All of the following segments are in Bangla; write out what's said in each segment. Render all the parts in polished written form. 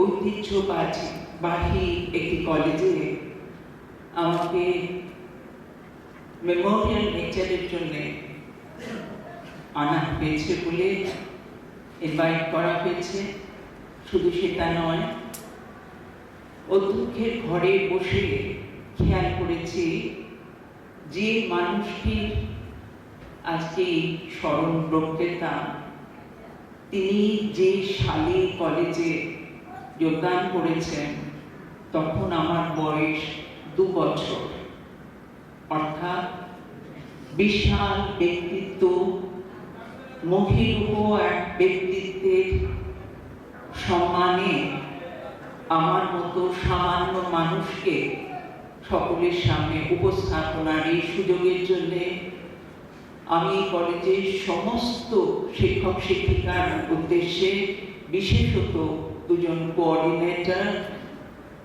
ঐতিহ্যবাহী একটি কলেজে আমাকে মেমোরিয়াল লেকচারের জন্য আনা হয়েছে বলে ইনভাইট করা হয়েছে। শুধু সেটা নয়, অধ্যক্ষের ঘরে বসে খেয়াল করেছি যে মানুষটির আজকে স্মরণ বক্তৃতা, তিনি যে সালে কলেজে যোগদান করেছেন তখন আমার বয়স 2 বছর। অর্থাৎ বিশাল ব্যক্তিত্ব, মহিরূহ এক ব্যক্তিত্বের সম্মানে আমার মতো সামান্য মানুষকে সকলের সামনে উপস্থাপনার এই সুযোগের জন্য আমি কলেজের সমস্ত শিক্ষক শিক্ষিকার উদ্দেশ্যে, বিশেষত 2 জন কোঅর্ডিনেটর,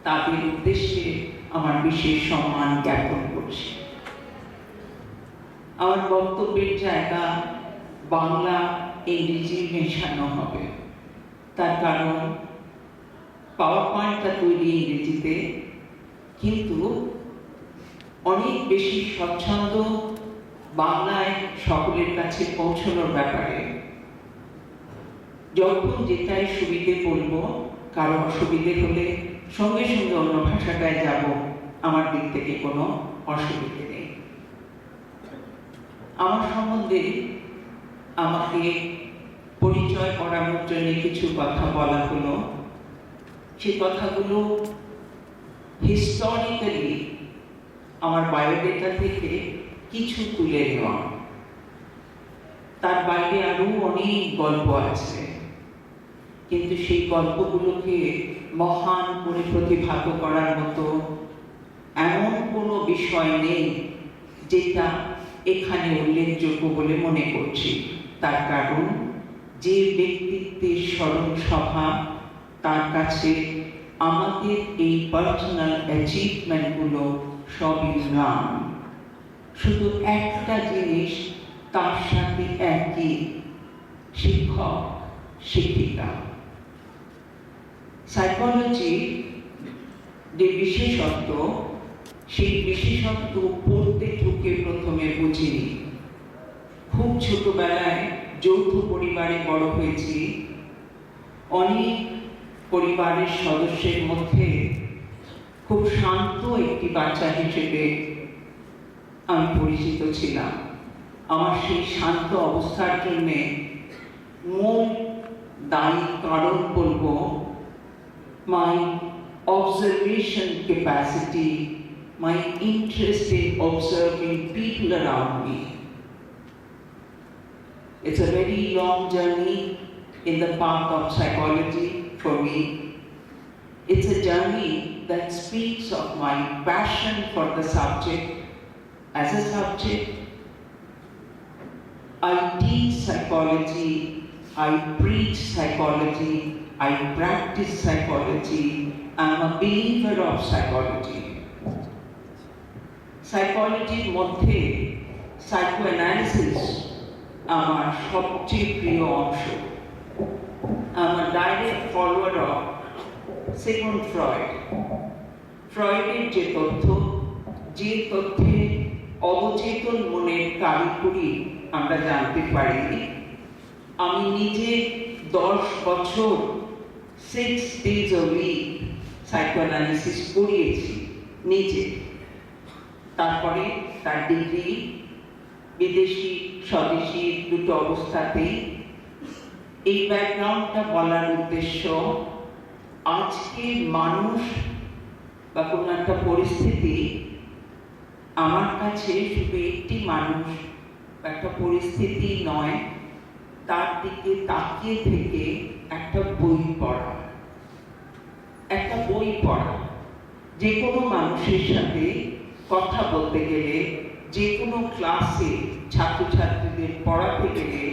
তাদের উদ্দেশ্যে আমার বিশেষ সম্মান জ্ঞাপন করছি। আমার বক্তব্যের জায়গা বাংলা ইংরেজি মেশানো হবে, তার কারণ পাওয়ার পয়েন্টটা তৈরি ইংরেজিতে, কিন্তু অনেক বেশি স্বচ্ছন্দ বাংলায় সকলের কাছে পৌঁছানোর ব্যাপারে। যখন যেটাই সুবিধে বলবো, কারো অসুবিধে হলে সঙ্গে সঙ্গে অন্য ভাষাটায় যাব, আমার দিক থেকে কোনো অসুবিধে নেই। আমার সম্বন্ধে আমাকে পরিচয় করানোর জন্য কিছু কথা বলা হলো। সে কথাগুলো হিস্টোরিক্যালি আমার বায়োডেটা থেকে কিছু তুলে নেওয়া। তার বাইরে আরো অনেক গল্প আছে, কিন্তু সেই গল্পগুলোকে মহান করে প্রতিভাত করার মতো এমন কোনো বিষয় নেই যেটা এখানে উল্লেখযোগ্য বলে মনে করছি। তার কারণ যে ব্যক্তিত্বের স্মরণ সভা, তার কাছে আমাদের এই পার্সোনাল অ্যাচিভমেন্টগুলো সবই নাম। শুধু একটা জিনিস তার সাথে একই, শিক্ষক শিক্ষিকা। সাইকোলজি যে বিশেষত্ব, সেই বিশেষত্ব পড়তে ঢুকে প্রথমে বুঝিনি। খুব ছোটবেলায় যৌথ পরিবারে বড় হয়েছি। অনেক পরিবারের সদস্যের মধ্যে খুব শান্ত একটি বাচ্চা হিসেবে আমি পরিচিত ছিলাম। আমার সেই শান্ত অবস্থার জন্যে মূল দায়ী কারণ বলবো my observation capacity, my interest in observing people around me. It's a very long journey in the path of psychology for me. It's a journey that speaks of my passion for the subject. As a subject, I teach psychology, I preach psychology, I practice psychology, I'm a believer of psychology. Psychology মধ্যে psychoanalysis আমার সবচেয়ে প্রিয় অংশ। I'm a direct follower of Sigmund Freud. ফ্রয়েডের যে তথ্যে অবচেতন মনের কারিকুরি আমরা জানতে পারি। আমি নিজে 10 বছর 6 days a week সাইকোঅ্যানালিসিস করিয়েছি নিজে। তারপরে তার ডিগ্রি বিদেশি স্বদেশি দুটো অবস্থাতেই। এই ব্যাকগ্রাউন্ডটা বলার উদ্দেশ্য, আজকে মানুষ বা কোনো একটা পরিস্থিতি আমার কাছে শুধু একটি মানুষ বা একটা পরিস্থিতি নয়, তার দিকে তাকিয়ে থেকে একটা বই পড়া। যে কোনো মানুষের সাথে কথা বলতে গেলে, যে কোনো ক্লাসে ছাত্রছাত্রীদের পড়াতে গেলে,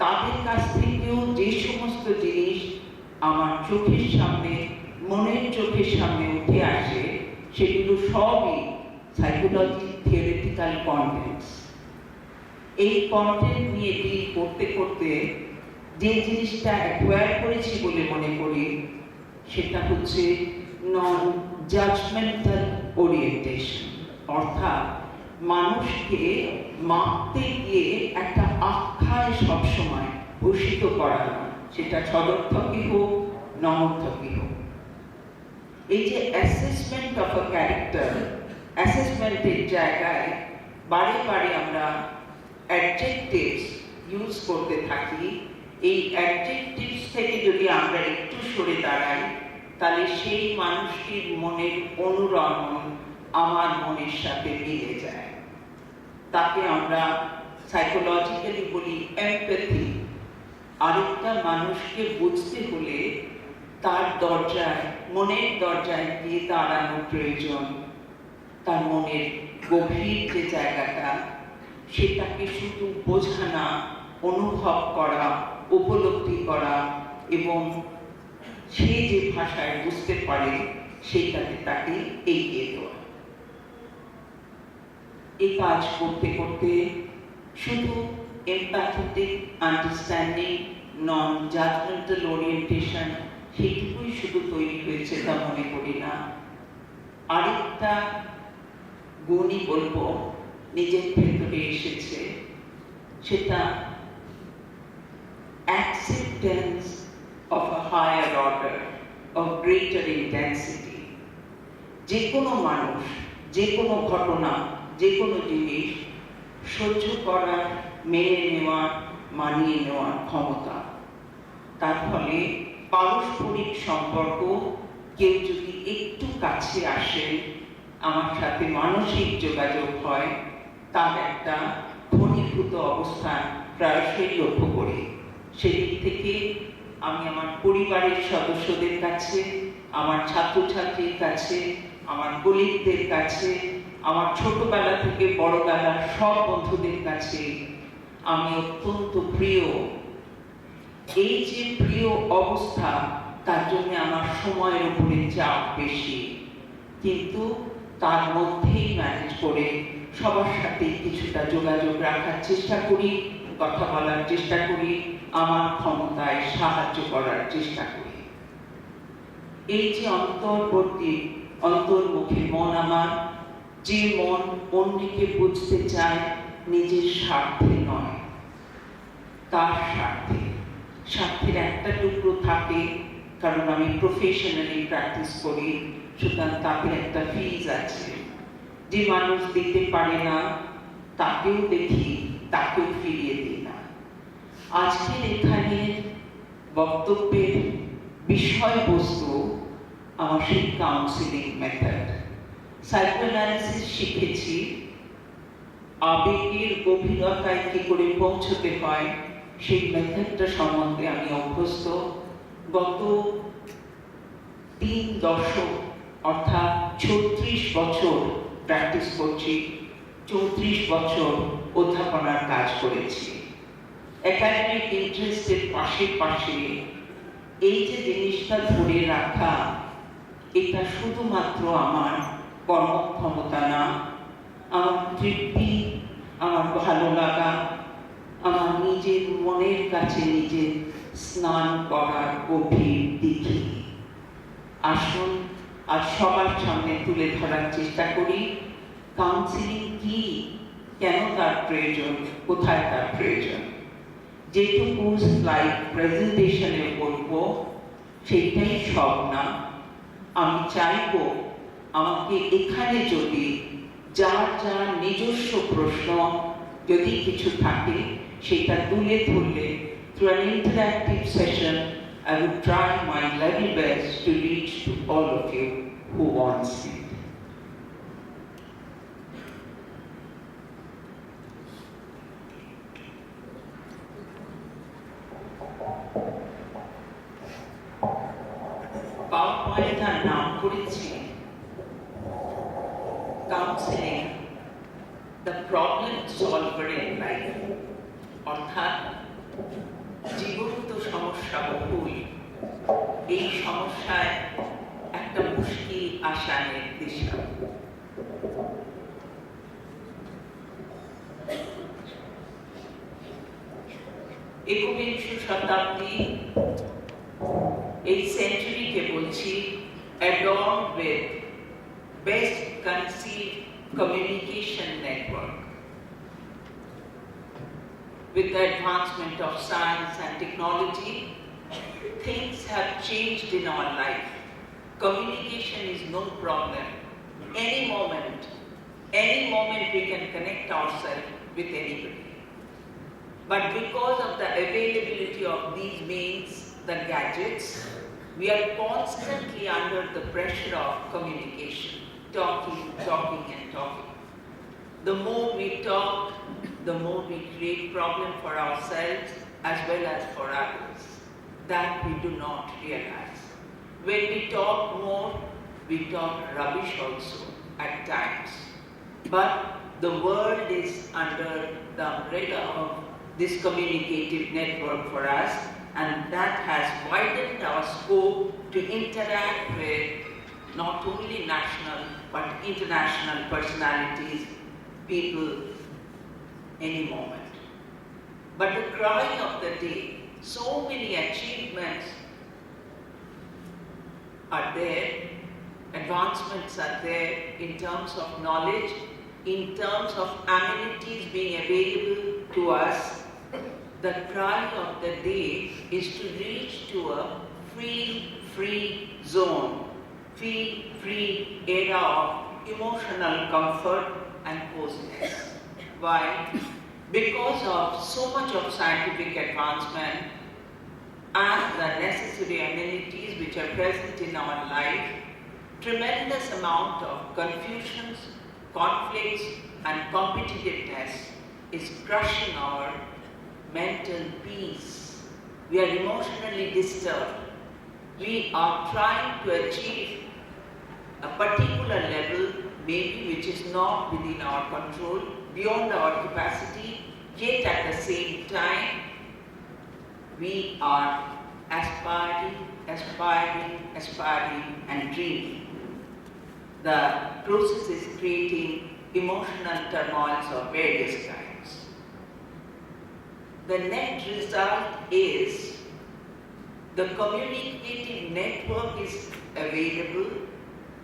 তাদের কাছ থেকেও যে সমস্ত জিনিস আমার চোখের সামনে, মনের চোখের সামনে উঠে আসে, সেগুলো সবই সাইকোলজি থিওরিটিক্যাল কন্টেন্টস। এই কন্টেন্ট নিয়ে ডিল করতে করতে যে জিনিসটা অ্যাকোয়ার করেছি বলে মনে করি, সেটা হচ্ছে নন জাজমেন্টাল ওরিয়েন্টেশন, অর্থাৎ মানুষকে মাপতে গিয়ে একটা আখ্যায় সবসময় ভূষিত করা না, সেটা সদর্থকই হোক নমর্থকই হোক। এই যে অ্যাসেসমেন্ট অফ আ ক্যারেক্টার, অ্যাসেসমেন্টের জায়গায় বারে বারে আমরা অ্যাডজেক্টিভস ইউজ করতে থাকি। এই অ্যাডজেক্টিভস থেকে যদি আমরা একটু সরে দাঁড়াই, তাহলে সেই মানুষটির মনের অনুরণন আমার মনের সাথে মিলে যায়। তাকে আমরা সাইকোলজিক্যালি বলি এমপ্যাথি। আরেকটা মানুষকে বুঝতে হলে তার দরজায়, মনের দরজায় গিয়ে দাঁড়ানো প্রয়োজন। তার মনের গভীর যে জায়গাটা, সেটাকে শুধু বোঝা না, অনুভব করা, উপলব্ধি করা এবং সে যে ভাষায় বুঝতে পারে সেইটাকে তাকে এগিয়ে দেওয়া। এই কাজ করতে করতে শুধু empathetic understanding, non judgmental orientation সেইটুকুই শুধু তৈরি হয়েছে তা মনে করি না। আরেকটা গুণই বলবো নিজের ভেতরে এসেছে, সেটা acceptance of a higher order, of greater intensity. যে কোনো মানুষ, যে কোনো ঘটনা, যে কোনো জিনিস সহ্য করার, মেনে নেওয়ার, মানিয়ে নেওয়ার ক্ষমতা। তার ফলে পারস্পরিক সম্পর্ক, কেউ যদি একটু কাছে আসেন, আমার সাথে মানসিক যোগাযোগ হয়, তার একটা ঘনীভূত অবস্থান প্রায়শই লক্ষ্য করি। সেদিক থেকে আমি আমার পরিবারের সদস্যদের কাছে, আমার ছাত্রছাত্রীর কাছে, আমার কলিগদের কাছে, আমার ছোটবেলা থেকে বড়বেলার সব বন্ধুদের কাছে আমি অত্যন্ত প্রিয়। এই যে প্রিয় অবস্থা, তার জন্য আমার সময়ের উপরে চাপ বেশি, কিন্তু তার মধ্যেই ম্যানেজ করে সবার সাথে কিছুটা যোগাযোগ রাখার চেষ্টা করি, কথা বলার চেষ্টা করি, আমার ক্ষমতায় সাহায্য করার চেষ্টা করি। এই যে অন্তর্মুখী মন আমার, যে মন অন্যকে বুঝতে চায় নিজের স্বার্থে নয়, তার স্বার্থে, স্বার্থের একটা টুকরো থাকে, কারণ আমি প্রফেশনালি প্র্যাকটিস করি, সুতরাং তাদের একটা ফিজ আছে। যে মানুষ দিতে পারে না তাকেও দেখি, তাকেও ফিরিয়ে দিই না। আজকের এখানে বক্তব্যের বিষয়বস্তু আমার সেই কাউন্সিলিং মেথড। সাইকোঅ্যানালিসিস শিখেছি আবেগের গভীরতায় কি করে পৌঁছতে হয়, সেই মেথডটা সম্বন্ধে আমি অভ্যস্ত। গত 3 দশক অর্থাৎ 36 বছর প্র্যাকটিস করছি, 34 বছর অধ্যাপনার কাজ করেছি। একাডেমিক ইন্টারেস্টের পাশে পাশে এই যে জিনিসটা ধরে রাখা, এটা শুধুমাত্র আমার কর্মক্ষমতা না, আমার তৃপ্তি, আমার ভালো লাগা, আমার নিজের মনের কাছে নিজে স্নান করার গভীর দিঘি। আসুন আজ সবার সামনে তুলে ধরার চেষ্টা করি কাউন্সিলিং কি, কেন তার প্রয়োজন, কোথায় তার প্রয়োজন। যেটুকু স্লাইড প্রেজেন্টেশনে বলবো সেইটাই সব না। আমি চাইবো আমাকে এখানে যদি যার যার নিজস্ব প্রশ্ন যদি কিছু থাকে, সেটা তুলে ধরলে through an interactive session I would try my level best to reach to all of you who wants it. PowerPoint-টার নাম করেছি counselling the problem solver in life, অর্থাৎ জীবন তো সমস্যা বহুল, এই সমস্যায় একটা মুশকিল আশা নির্দিষ্ট। একবিংশ শতাব্দী এই সেঞ্চুরিকে বলছি adorned with best conceived communication network. With the advancement of science and technology, things have changed in our life. Communication is no problem. Any moment we can connect ourselves with anybody. But because of the availability of these means, the gadgets, we are constantly under the pressure of communication, talking. The more we talk, the more we create problem for ourselves as well as for others. That we do not realize. When we talk more, we talk rubbish also at times. But the world is under the umbrella of this communicative network for us, and that has widened our scope to interact with not only national but international personalities, people, any moment. But the cry of the day, so many achievements are there, advancements are there in terms of knowledge, in terms of amenities being available to us. The cry of the day is to reach to a free zone, free era of emotional comfort and coziness. Why? Because of so much of scientific advancement and the necessary amenities which are present in our life, tremendous amount of confusions, conflicts and competitiveness is crushing our mental peace. We are emotionally disturbed. We are trying to achieve a particular level, maybe which is not within our control, beyond our capacity, yet at the same time, we are aspiring and dreaming. The process is creating emotional turmoils of various kinds. The net result is the communicative network is available,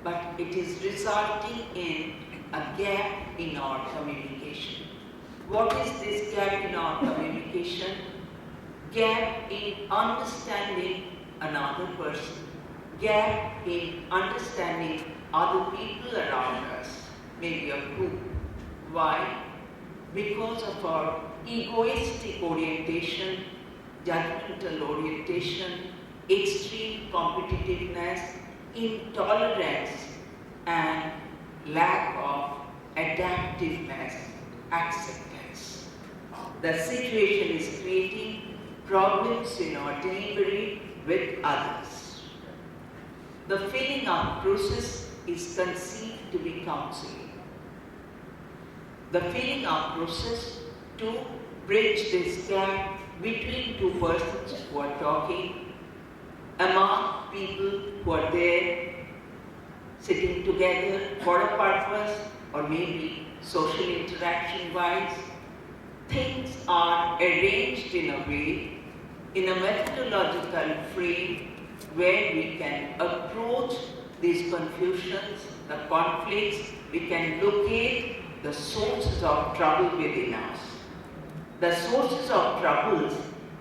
but it is resulting in a gap in our communication. What is this gap in our communication? Gap in understanding another person, gap in understanding other people around us, maybe a group. Why? Because of our egoistic orientation, judgmental orientation, extreme competitiveness, intolerance, and lack of adaptiveness, acceptance. The situation is creating problems in our delivery with others. The filling up process is conceived to be counseling. The filling up process to bridge this gap between two persons who are talking, among people who are there sitting together for a purpose or maybe social interaction wise. Things are arranged in a way, in a methodological frame where we can approach these confusions, the conflicts, we can locate the sources of trouble within us. The sources of troubles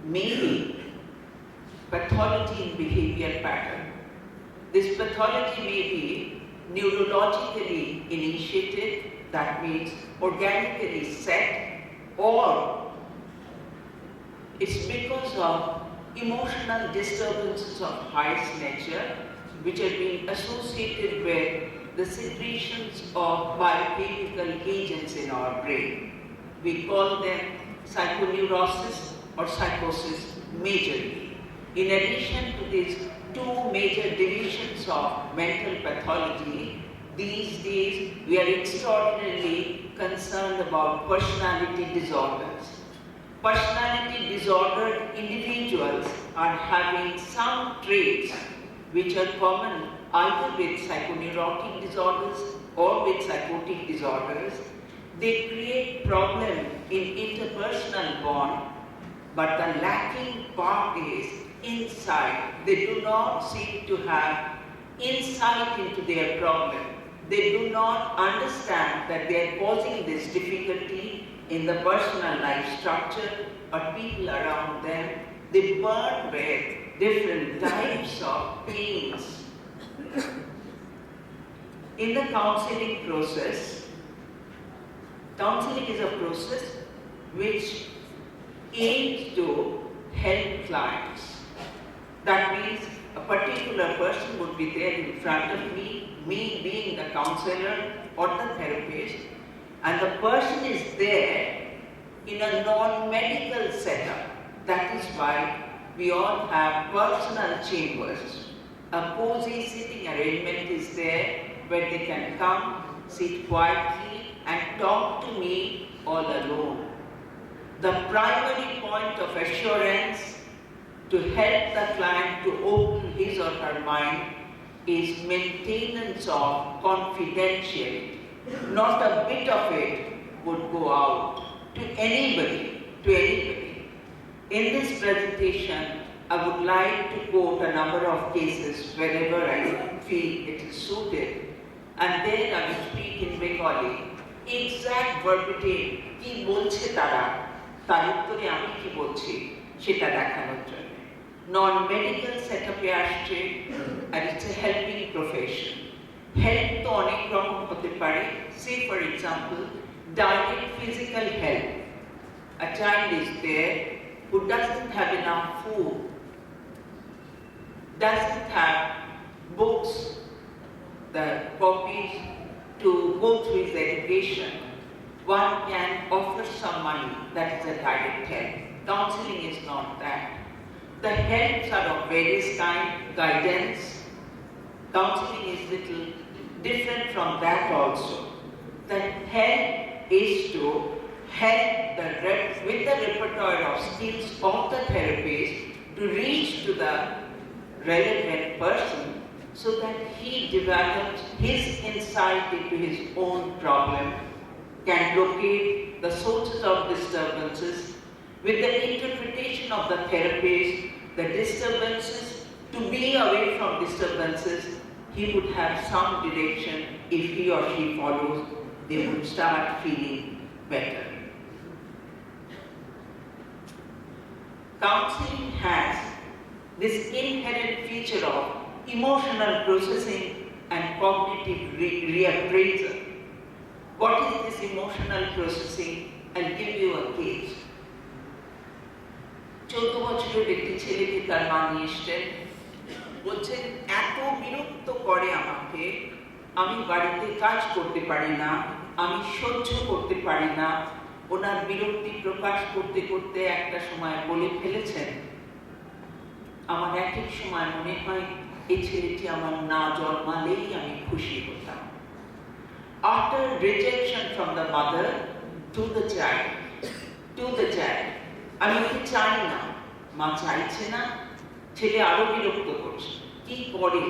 may be pathology in behavior pattern. This pathology may be neurologically initiated, that means organically set, or it's because of emotional disturbances of highest nature which are being associated with the secretions of biochemical agents in our brain. We call them psychoneurosis or psychosis majorly. In addition to these two major divisions of mental pathology, these days we are extraordinarily concerned about personality disorders. Personality disordered individuals are having some traits which are common either with psychoneurotic disorders or with psychotic disorders. They create problem in interpersonal bond, but the lacking part is inside. They do not seem to have insight into their problem. They do not understand that they are causing this difficulty in the personal life structure or people around them. They burn with different types of pains. In the counseling process, counseling is a process which aims to help clients. That means a particular person would be there in front of me being the counselor or the therapist, and the person is there in a non-medical setup. That is why we all have personal chambers. A cozy sitting arrangement is there where they can come, sit quietly and talk to me all alone. The primary point of assurance to help the client to open his or her mind is maintenance of confidentiality. Not a bit of it would go out to anybody. In this presentation, I would like to quote a number of cases wherever I feel it is suited, and then I will speak in Bengali. Exact verbatim কি বলছে তারা, তার উত্তরে আমি কি বলছি সেটা দেখানোর জন্য। Non-medical setup-এ আসছে, and it's a helping profession. Help তো অনেক রকম হতে পারে. Say for example, direct physical help. A child is there who doesn't have enough food, doesn't have books, the copies to go through his education. One can offer some money, that is a direct help. Counseling is not that. The helps are of various kinds, guidance. Counseling is little different from that also. The help is to help with the repertoire of skills of the therapist to reach to the relevant person so that he develops his insight into his own problem, can locate the sources of disturbances. With the interpretation of the therapist, the disturbances, to be away from disturbances, he would have some direction. If he or she follows, they would start feeling better. Counseling has this inherent feature of emotional processing and cognitive reappraisal. What is this emotional processing? I'll give you a case. 14 বছরের একটি ছেলেকে তার মা নিয়ে এসছেন, বলছেন এত বিরক্ত করে আমাকে, আমি বাড়িতে কাজ করতে পারি না, আমি সহ্য করতে পারি না। ওনার বিরক্তি প্রকাশ করতে করতে একটা সময় বলে ফেলেছেন, আমার এক এক সময় মনে হয় এই ছেলেটি আমার না জন্মালেই আমি খুশি হতাম। After rejection from the mother to the child, আমি ওকে চাই না, মা চাইছে না, ছেলে আরো বিরক্ত করছে। কি করে?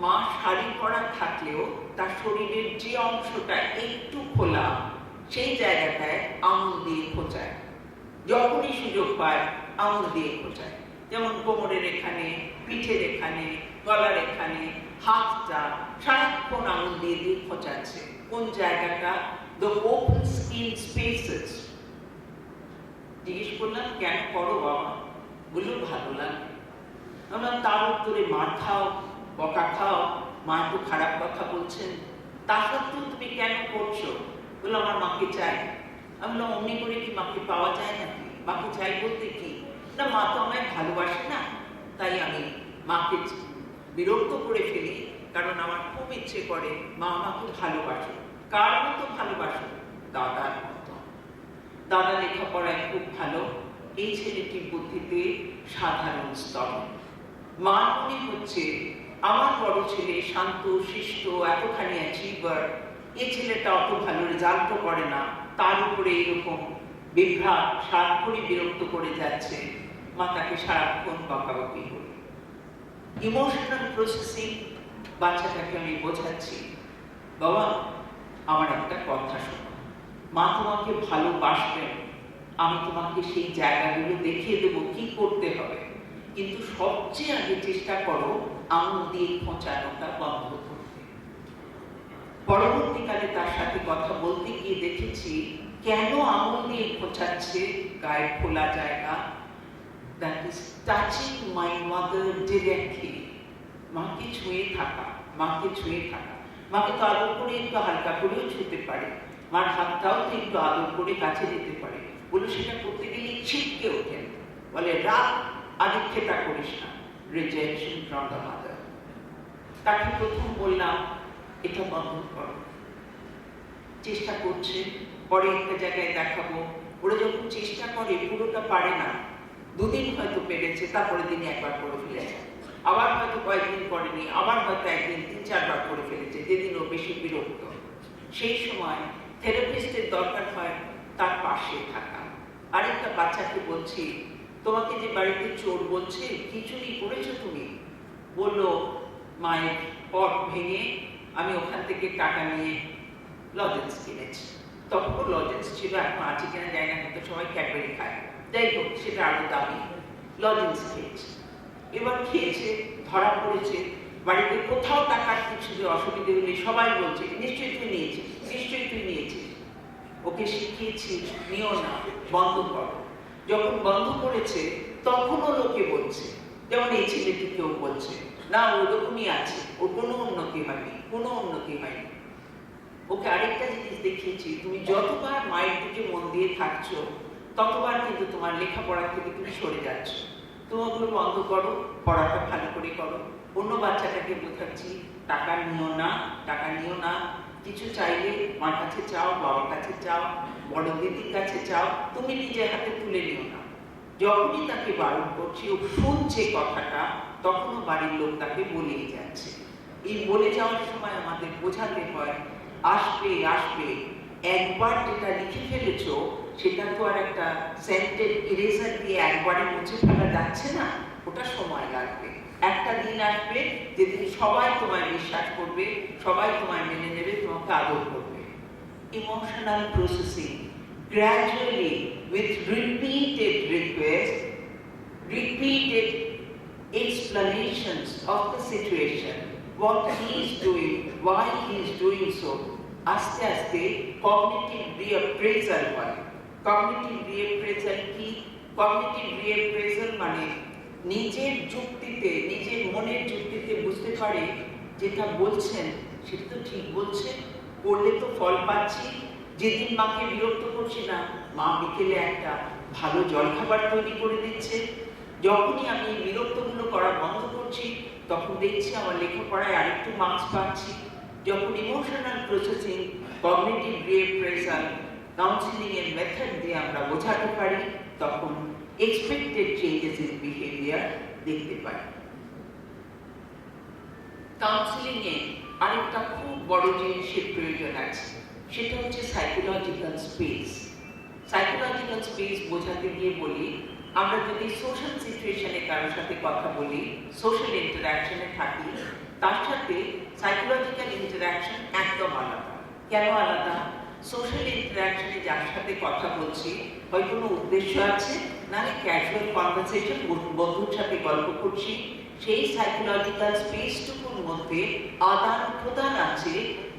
মা শাড়ি পরা থাকলেও তার শরীরের যে অংশটা একটু খোলা সেই জায়গাটায় আঙুল দিয়ে খোঁচায়, যখনই সুযোগ পায় আঙুল দিয়ে খোঁচায়। যেমন কোমরের এখানে, পিঠের এখানে, গলার এখানে, হাতটা সারাক্ষণ আঙুল দিয়ে দিয়ে খোঁচাচ্ছে। কোন জায়গাটা? The open skin spaces. জিজ্ঞেস করলাম কেন করো বাবা? বললো ভালো লাগে। আমরা তার উত্তরে মার খাও, বকা খাও, মা একটু খারাপ কথা বলছেন, তা সত্ত্বেও তুমি কেন করছো? বললো আমার মাকে চাই। আমি বললাম অমনি করে কি মাকে পাওয়া যায় নাকি? মাকে চাই বলতে কি? না মা তো আমায় ভালোবাসে না, তাই আমি মাকে বিরক্ত করে ফেলি, কারণ আমার খুব ইচ্ছে করে মা আমাকে ভালোবাসে। কার মতো ভালোবাসে? দাদার মতো। দাদা লেখাপড়ায় খুব ভালো, এই ছেলেটির বুদ্ধিতে সাধারণ স্তর। মা মনে হচ্ছে আমার বড় ছেলে শান্ত শিষ্ট, এতখানি অ্যাচিভার, এই ছেলেটা অত ভালো রেজাল্ট করে না, তার উপরে এরকম বিভ্রাট, সারাক্ষণই বিরক্ত করে যাচ্ছে। মা তাকে সারাক্ষণ বকাবকি করে। ইমোশনাল প্রসেসিং, বাচ্চাটাকে আমি বোঝাচ্ছি, বাবা আমার একটা কথা শোনো, মা তোমাকে ভালোবাসবেন, আমি তোমাকে সেই জায়গাগুলো দেখিয়ে দেবো কি করতে হবে, কিন্তু সবচেয়ে আগে চেষ্টা করো আঙুল দিয়ে খোঁচানোটা বন্ধ করতে। পরবর্তীকালে তার সাথে কথা বলতে গিয়ে দেখেছি কেন আঙুল দিয়ে খোঁচাচ্ছে, গায়ে খোলা জায়গা, that is touching my mother directly. মাকে ছুঁয়ে থাকা, মাকে ছুঁয়ে থাকা। মাকে তো আদর করে একটু হালকা করেও ছুঁতে পারে, মার হাতটাও তো একটু আদর করে কাছে দিতে পারে। বলে সেটা করতে গেলে ছিটকে ওঠেন, বলে রাগ, আদিক্ষেতা করিস না, রিজেকশন ফ্রম দ্য মাদার। তাকে প্রথম বললাম এটা বন্ধ করো। চেষ্টা করছে, পরে একটা জায়গায় দেখাবো। ওরা যখন চেষ্টা করে পুরোটা পারে না, দুদিন হয়তো পেরেছে, তারপরে দিন একবার করে ফেলেছে, আবার হয়তো কয়েকদিন করেনি, আবার হয়তো একদিন 3-4 বার করে ফেলেছে, যেদিন ও বেশি বিরক্ত। সেই সময় থেরাপিস্টের দরকার হয় তার পাশে থাকা। আরেকটা বাচ্চাকে বলছি, তোমাকে যে বাড়িতে চোর বলছে, কি চুরি করেছো তুমি? বললো মায়ের পট ভেঙে আমি ওখান থেকে টাকা নিয়ে লজেন্স কিনেছি। তখন লজেন্স ছিল, এখন আছে কিনা যায় না, কিন্তু সবাই ক্যাডবেরি খায়, যাই হোক সেটা আরো দামি। লজেন্স খেয়েছে, এবার খেয়েছে, ধরা পড়েছে, বাড়িতে কোথাও টাকার কিছু যে অসুবিধে হলে সবাই বলছে নিশ্চয়ই তুই নিয়েছিস, নিশ্চয়ই তুই নিয়েছিস। ওকে শিখিয়েছি নিও না, বন্ধ করো। যখন বন্ধ করেছে তখনও লোকে বলছে, যেমন এই ছেলেটি কেউ বলছে না ওরকমই আছে, ওর কোনো উন্নতি হয়নি, কোনো উন্নতি হয়নি। ওকে আরেকটা জিনিস দেখিয়েছি, তুমি যতবার মায়ের দিকে মন দিয়ে থাকছো ততবার কিন্তু তোমার লেখাপড়া থেকে তুমি সরে যাচ্ছ। তুমি ওগুলো বন্ধ করো, পড়াটা ভালো করে করো। অন্য বাচ্চাটাকে বোঝাচ্ছি টাকা নিও না, টাকা নিও না, কিছু চাইলে মার কাছে চাও, বাবার কাছে চাও, বড় দিদির কাছে চাও, তুমি নিজের হাতে তুলে নিও না। যখনই তাকে বারণ করছি, ও শুনছে কথাটা, তখনও বাড়ির লোক তাকে বলেই যাচ্ছে। এই বলে যাওয়ার সময় আমাদের বোঝাতে হয় আসবে আসবে, একবার যেটা লিখে ফেলেছো সেটা তো আর একটা সেন্টেড ইরেজার দিয়ে একবারে মুছে ফেলা যাচ্ছে না, ওটা সময় লাগবে। একটা দিন আসবে যেদিন সবাই তোমায় বিশ্বাস করবে, সবাই তোমায় মেনে নেবে, তোমাকে আদর করবে। Emotional processing gradually with repeated requests, repeated explanations of the situation, what he is doing, why he is doing so, আস্তে আস্তে কগনিটিভ রিঅ্যাপ্রেজাল হয়। কগনিটিভ রিঅ্যাপ্রেজাল কি? কগনিটিভ রিঅ্যাপ্রেজাল মানে নিজের যুক্তিতে, নিজের মনের যুক্তিতে বুঝতে পারে যেটা বলছেন সেটা তো ঠিক বলছে, করলে তো ফল পাচ্ছি। যেদিন মাকে বিরক্ত করছি না, মা বিকেলে একটা ভালো জলখাবার তৈরি করে দিচ্ছে। যখনই আমি বিরক্তগুলো করা বন্ধ করছি তখন দেখছি আমার লেখাপড়ায় আরেকটু মার্কস পাচ্ছি। যখন ইমোশনাল প্রসেসিং, কগনিটিভ রিঅ্যাপ্রেজাল, কাউন্সিলিং এর মেথড দিয়ে আমরা বোঝাতে পারি, তখন এক্সপেক্টেড চেঞ্জেস ইন বিহেভিয়ার দেখতে পাই। কাউন্সিলিং এ আরেকটা খুব বড় জিনিসের প্রয়োজন আছে, সেটা হচ্ছে সাইকোলজিক্যাল স্পেস। সাইকোলজিক্যাল স্পেস বোঝাতে গিয়ে বলি, আমরা যদি সোশ্যাল সিচুয়েশনে কারোর সাথে কথা বলি, সোশ্যাল ইন্টারাকশনে থাকি, তার সাথে সাইকোলজিক্যাল ইন্টারাকশন একদম আলাদা। কেন আলাদা? সোশ্যাল ইন্টারাকশনে যার সাথে কথা বলছি হয় কোনো উদ্দেশ্য আছে, নাহলে ক্যাজুয়াল কনভারসেশন, বন্ধুর সাথে গল্প করছি, সেই সাইকোলজিক্যাল স্পেসটুকুর মধ্যে আদান প্রদান আছে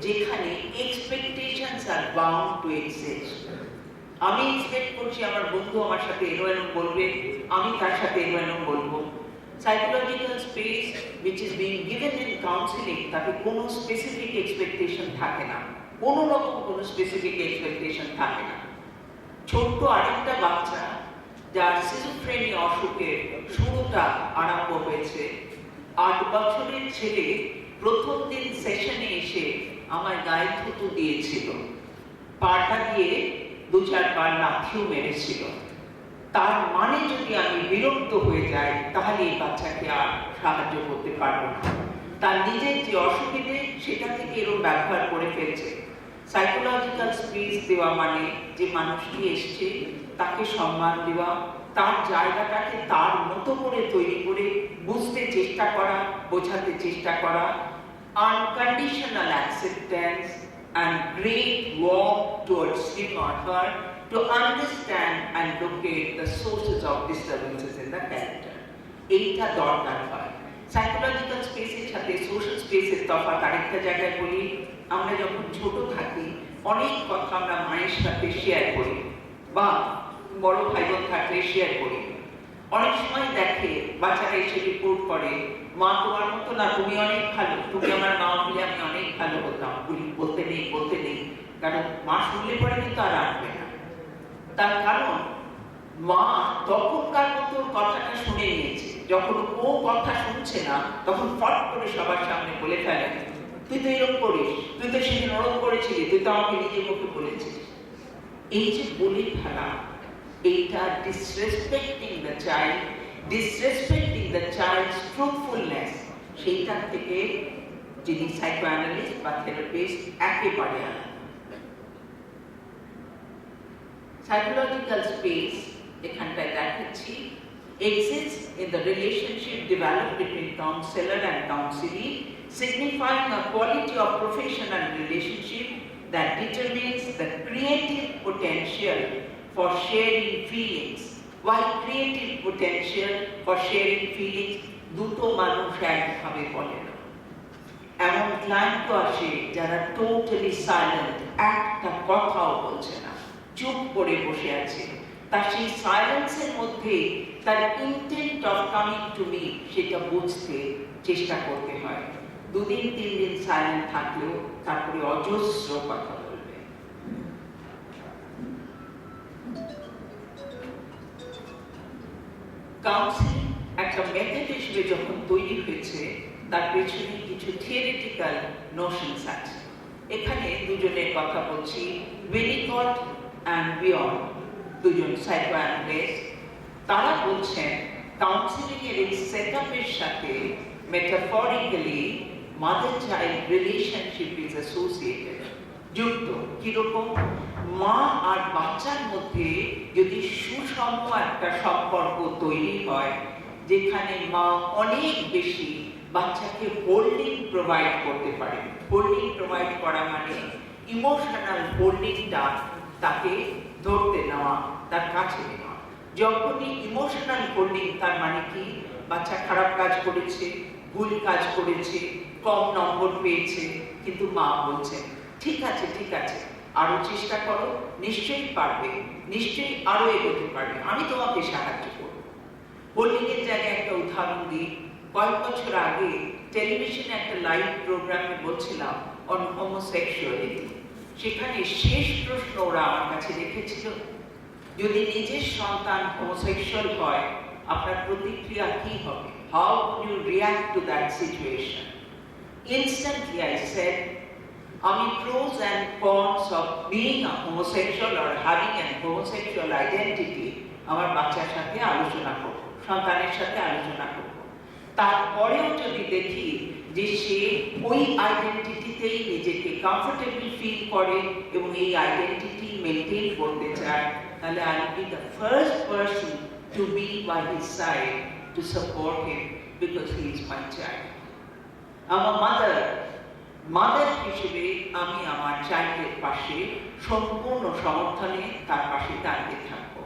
যেখানে expectations are bound to exist. আমি এক্সপেক্ট করছি আমার বন্ধু আমার সাথে এরকম বলবে, আমি তার সাথে এরকম বলবো। Psychological space which is being given in counseling, তাতে কোনো স্পেসিফিক এক্সপেকটেশন থাকে না, কোনো রকম কোনো স্পেসিফিক এক্সপেকটেশন থাকে না। ছোট্ট আরেকটা বাচ্চা যার সিজোফ্রেনিয়া অসুখের শুরুটা আরম্ভ হয়েছে, 8 বছরের ছেলে প্রথম দিন সেশনে এসে আমায় গায়ে থুতু দিয়েছিল, পাটা দিয়ে 2-4 বার লাথিও মেরেছিল। তার মানে যদি আমি বিরক্ত হয়ে যাই তাহলে এই বাচ্চাকে আর সাহায্য করতে পারবো না। তার নিজের যে অসুবিধে সেটা থেকে এরকম ব্যবহার করে ফেলছে। সাইকোলজিক্যাল স্পেস দেওয়া মানে যে মানুষটি এসছে তাকে সম্মান দেওয়া, তার জায়গাটাকে তার মতো করে তৈরি করে বুঝতে চেষ্টা করা, বোঝাতে চেষ্টা করা, unconditional acceptance and great walk towards him or her to understand and locate the sources of disturbances in the character. এইটা দরকার হয়। সাইকোলজিক্যাল স্পেসের সাথে সোশ্যাল স্পেসের তফাৎ আরেকটা জায়গায় বলি, আমরা যখন ছোট থাকি অনেক কথা আমরা মায়ের সাথে শেয়ার করি বা বড় ভাই বোন থাকলে শেয়ার করি। অনেক সময় দেখে বাচ্চারা এসে রিপোর্ট করে, মা তোমার মতো না, তুমি অনেক ভালো, তুমি আমার মা হলে আমি অনেক ভালো হতাম। বলতে নেই, কারণ মা শুনলে পরে কিন্তু আর আসবে না। তার কারণ মা তখনকার মতো কথাটা শুনে নিয়েছে, যখন ও কথা শুনছে না তখন ফট করে সবার সামনে বলে ফেলে, তুই তো এরকম করিস, তুই তো সেদিন ওরকম করেছিলি, তুই তো আমাকে নিজে মুখে বলেছিস। এই যে বলে ফেলা, এইটা ডিসরেসপেক্টিং দ্য চাইল্ডস ট্রুথফুলনেস, সেইটার থেকে যিনি সাইকোঅ্যানালিস্ট বা থেরাপিস্ট একেবারে আলাদা। সাইকোলজিক্যাল স্পেস এখানটায় দেখাচ্ছি exists in the relationship developed between counselor and counselee, signifying a quality of professional relationship that determines the creative potential for sharing feelings. Why creative potential for sharing feelings? দুটো মানুষ একভাবে বলে না। এমন ক্লায়েন্ট আসে যারা টোটালি সাইলেন্ট, একটা কথাও বলছে না, চুপ করে বসে আছে। তার সেই সাইলেন্সের মধ্যে তার intent of coming to me সেটা বুঝতে চেষ্টা করতে হয়। 2 দিন 3 দিন সাইলেন্ট থাকলেও তারপরে অজস্র কথা বলবে। কাউন্সিলিং একটা মেথড হিসেবে যখন তৈরি হয়েছে, তার পেছনে কিছু থিওরিটিক্যাল নোশনস আছে। এখানে দুজনের কথা বলছি, উইনিকট অ্যান্ড বিয়ন্ড, দুজন সাইকোঅ্যানালিস্ট। তারা বলছেন কাউন্সিলিং এর এই সেটআপের সাথে metaphorically mother child relationship is associated, যুক্ত। কিরকম? মা আর বাচ্চার মধ্যে যদি সুষম একটা সম্পর্ক তৈরি হয়, যেখানে মা অনেক বেশি বাচ্চাকে হোল্ডিং প্রোভাইড করতে পারে। হোল্ডিং প্রোভাইড করা মানে ইমোশনাল হোল্ডিংটা, তাকে ধরতে নেওয়া, তার কাছে নেওয়া। যখনই ইমোশনাল হোল্ডিং, তার মানে কি? বাচ্চা খারাপ কাজ করেছে, ভুল কাজ করেছে, কম নম্বর পেয়েছে, কিন্তু মা বলছেন ঠিক আছে আরো চেষ্টা করো, নিশ্চয়ই পারবে, নিশ্চয়ই আরো এগোতে পারবে, আমি তোমাকে সাহায্য করবো। হোল্ডিং এর জায়গায় একটা উদাহরণ দিই। কয়েক বছর আগে টেলিভিশনে একটা লাইভ প্রোগ্রামে বলছিলাম অন হোমোসেক্সুয়ালিটি। সেখানে শেষ প্রশ্ন ওরা আমার কাছে রেখেছিল, যদি নিজের সন্তান হোমোসেক্সুয়াল হয় আপনার প্রতিক্রিয়া কি হবে? How would you react to that situation? Instantly I said, আমি pros and cons of being a homosexual or having an homosexual identity আমার বাচ্চার সাথে আলোচনা করব, সন্তানের সাথে আলোচনা করব। তারপরেও যদি দেখি যে সে ওই আইডেন্টিটিতেই নিজেকে কমফোর্টেবল ফিল করে এবং এই আইডেন্টিটি মেনটেন করতে চায়, তাহলে I will be the first person to be by his side to support him because he is my child. আমার মাদার হিসেবে আমি আমার চাইল্ডের পাশে সম্পূর্ণ সমর্থনে তার পাশে দাঁড়িয়ে থাকবো।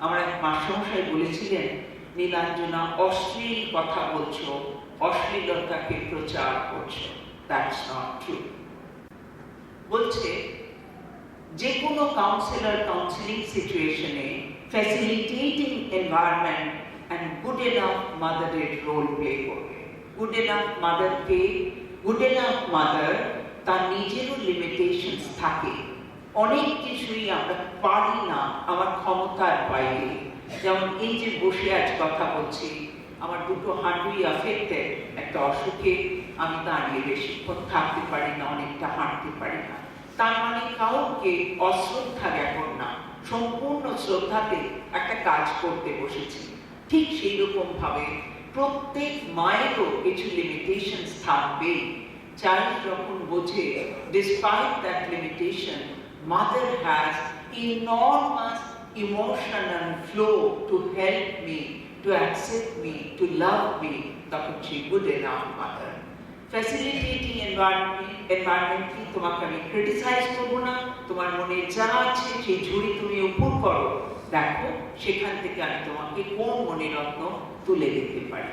আমার এক মাস্টারমশাই বলেছিলেন, নীলাঞ্জনা অশ্লীল কথা বলছো, অশ্লীলতাকে প্রচার করছো। That's not true. বলছে যে কোনো কাউন্সিলর কাউন্সিলিং সিচুয়েশনে facilitating environment and good enough মাদারের রোল প্লে করবে। গুড এনাফ মাদারকে, গুড এনাফ মাদার তার নিজেরও লিমিটেশনস থাকে। অনেক কিছুই আমরা পারি না, আমার ক্ষমতার বাইরে। যেমন এই যে বসে আজ কথা বলছি, আমার দুটো হাঁটুই আফেক্টেড, একটা অসুখে আমি দাঁড়িয়ে বেশিক্ষণ থাকতে পারি না, অনেকটা হাঁটতে পারি না। তার মানে কাউকে অশ্রদ্ধা জ্ঞাপন না, সম্পূর্ণ শ্রদ্ধাতে একটা কাজ করতে বসেছি। ঠিক সেই রকম ভাবে প্রত্যেক মায়েরও কিছু লিমিটেশনস থাকবে। চাইল্ড যখন বোঝে despite that limitation mother has enormous emotional flow to help me, to accept me, to love me, তখন she good enough mother. Facilitating environment এনভায়রনমেন্টলি তোমাকে আমি ক্রিটিসাইজ করবো না, তোমার মনে যা আছে সেই ঝুড়ি তুমি উপর করো, দেখো সেখান থেকে আমি তোমাকে কোন মণিরত্ন তুলে দিতে পারি।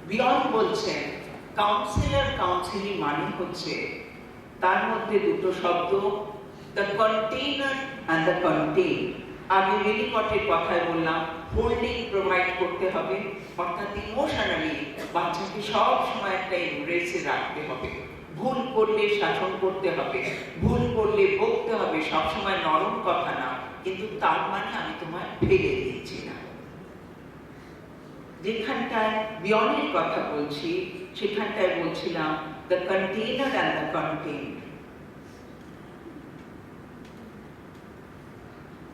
বিয়ন্ড বলছেন কাউন্সিলর কাউন্সিলিং মানে হচ্ছে তার মধ্যে দুটো শব্দ, the container and the contain. আগে রেলিকটের কথায় বললাম হোল্ডিং প্রোভাইড করতে হবে, অর্থাৎ ইমোশনালি বাচ্চাকে সব সময় একটা এমব্রেসে রাখতে হবে। ভুল করলে শাসন করতে হবে, ভুল করলে বকতে হবে, সবসময় নরম কথা না, কিন্তু তার মানে আমি তোমায় ফেলে দিচ্ছি না। যেখানটায় বিয়নের কথা বলছি সেখানটায় বলছিলাম the container and the contain.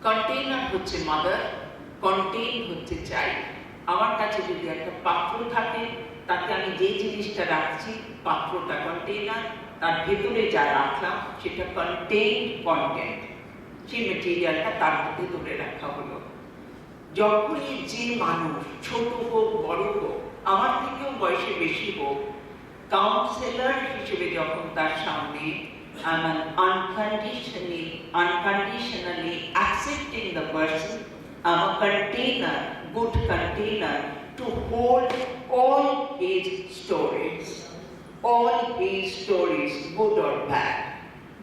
Container হচ্ছে মাদার, কন্টেইন হচ্ছে চাইল্ড। আমার কাছে যদি একটা পাত্র থাকে তাতে আমি যে জিনিসটা রাখছি, পাত্রটা কন্টেইনার, তার ভেতরে যা রাখলাম সেটা কন্টেইন কন্টেন্ট, সেই মেটেরিয়ালটা তার মধ্যে ধরে রাখা হলো। যখনই যে মানুষ ছোট হোক বড় হোক, আমার থেকেও বয়সে বেশি হোক, কাউন্সিলর হিসেবে যখন তার সামনে I'm unconditionally accepting the person. I'm a container, good container to hold all his stories, good or bad.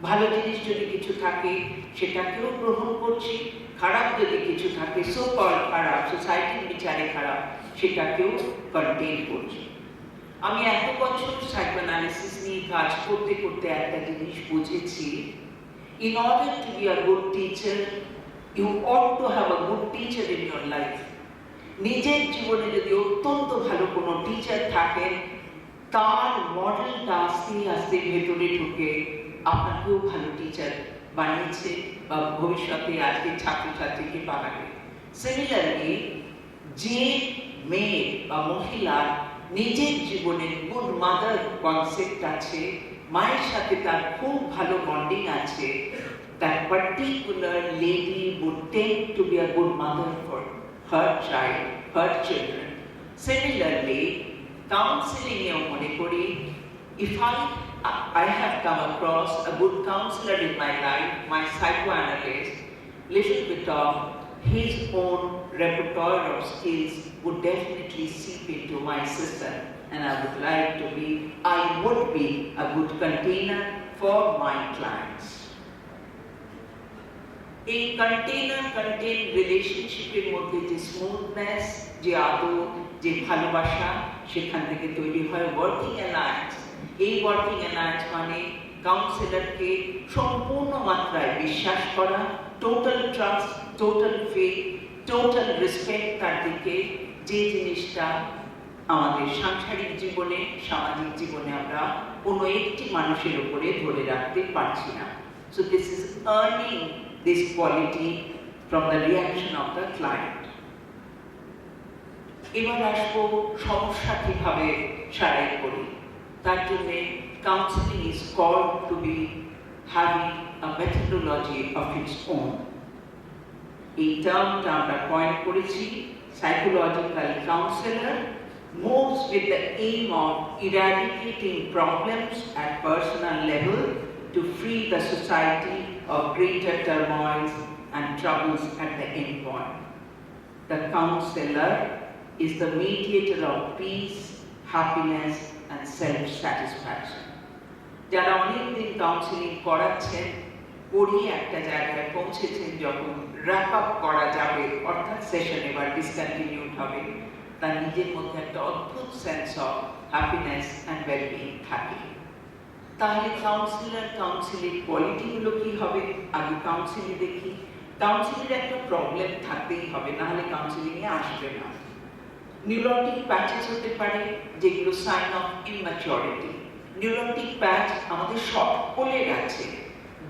ভালো জিনিস যদি কিছু থাকে সেটাকেও গ্রহণ করছি, খারাপ যদি কিছু থাকে সো কল খারাপ, সোসাইটির বিচারে খারাপ, সেটাকেও কন্টেইন করছি। আমি এত বছর সাইকোঅ্যানালিসিস নিয়ে কাজ করতে করতে একটা জিনিস বুঝেছি, in order to be a good teacher you ought to have a good teacher in your life. নিজের জীবনে যদি অত্যন্ত ভালো কোনো টিচার থাকেন, তার মডেলটা আস্তে আস্তে ভেতরে ঢুকে আপনাকেও ভালো টিচার বানিয়েছে বা ভবিষ্যতে আজকে ছাত্রছাত্রীকে বানাবে। সিমিলারলি যে মেয়ে বা মহিলা নিজের জীবনে গুড মাদার কনসেপ্ট আছে, মায়ের সাথে তার খুব ভালো বন্ডিং আছে, that particular lady would tend to be a good mother for her child, her children. Similarly, counseling এও মনে করি, if I have come across a good counselor in my life, my psychoanalyst, little bit of his own repertoire of skills would definitely seep into my system, and I would be a good container for my clients. এই কন্টেইনার কন্টেইন রিলেশনশিপের মধ্যে যে স্মুথনেস, যে আদর, যে ভালোবাসা, সেখান থেকে তৈরি হয় ওয়ার্কিং অ্যালায়েন্স। এই ওয়ার্কিং অ্যালায়েন্স মানে কাউন্সিলরকে সম্পূর্ণ মাত্রায় বিশ্বাস করা, total trust, total faith, total respect তার দিকে, যে জিনিসটা আমাদের সাংসারিক জীবনে, সামাজিক জীবনে আমরা কোনো একটি মানুষের উপরে ধরে রাখতে পারছি না। So this is earning this quality from the reaction of the client. এবার আসবো সমস্যা কিভাবে সারাই করি। তার জন্য counselling is called to be having a methodology of its own. এই টার্মটা আমরা কয়েন করেছি, psychological councillor moves with the aim of eradicating problems at personal level to free the society of greater turmoils and troubles at the end point. The counselor is the mediator of peace, happiness and self-satisfaction. যারা অনেকদিন কাউন্সিলিং করাচ্ছেন, পড়িয়ে একটা জায়গায় পৌঁছেছেন, যখন র্যাপ আপ করা যাবে অর্থাৎ সেশন এবার ডিসকন্টিনিউড হবে, তার নিজের মধ্যে একটা অদ্ভুত sense of happiness and wellbeing থাকে। তাহলে কাউন্সিলের কোয়ালিটিগুলো কি হবে? আগে কাউন্সিলিং দেখি। কাউন্সিলের একটা প্রবলেম থাকতেই হবে, নাহলে কাউন্সিলিংয়ে আসবে না। নিউরোটিক প্যাচেস হতে পারে যেগুলো সাইন অফ ইম্যাচুরিটি। নিউরোটিক প্যাচ আমাদের সকলের আছে,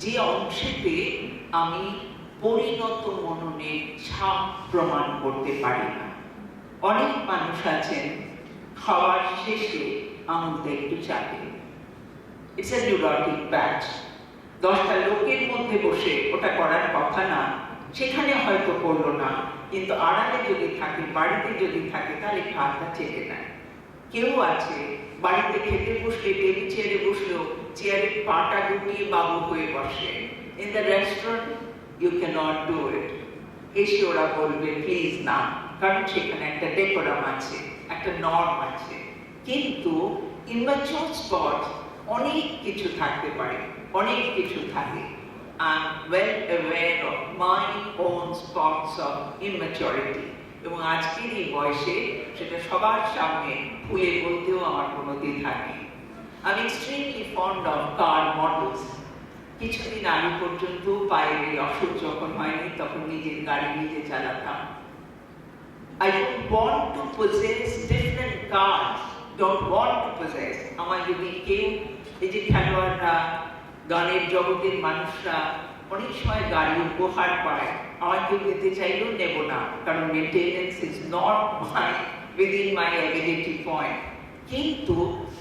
যে অংশেতে আমি পরিণত মননের ছাপ প্রমাণ করতে পারি না। অনেক মানুষ আছেন খাওয়ার শেষে আঙুলটা একটু চাপে, ইটস এ নিউরোটিক প্যাচ। 10টা লোকের মধ্যে বসে ওটা করার কথা না, সেখানে হয়তো করলো না, কিন্তু আড়ালে যদি থাকে, বাড়িতে যদি থাকে, তাহলে হাতটা চেপে নেয়। কেউ আছে বাড়িতে খেতে বসলে টেবিল চেয়ারে বসলেও চেয়ারে পাটা গুটিয়ে বাবু হয়ে বসে। In the restaurant you can not do it. এসে ওরা বলবে প্লিজ না, কারণ সেখানে একটা ডেকোরাম আছে, একটা নর্ম আছে। কিন্তু ইম্যাচিউর স্পট অনেক কিছু থাকতে পারে, অনেক কিছু থাকে। I'm well aware of my own spots of immaturity, এবং আজকের এই বয়সে সেটা সবার সামনে খুলে বলতেও আমার কোনো দ্বিধা নেই। I'm extremely fond of car models. কিছুদিন আগে পর্যন্ত পায়ের এই অসুখ যখন হয়নি তখন নিজের গাড়ি নিজে চালাতাম। I don't want to possess different cars, don't want to possess. আমার যদি কেউ, এই যে খেলোয়াড়রা, গানের জগতের মানুষরা অনেক সময় গাড়ি উপহার পায়, আমার কেউ দিতে চাইলেও নেব না, কারণ maintenance is not within my ability point. কিন্তু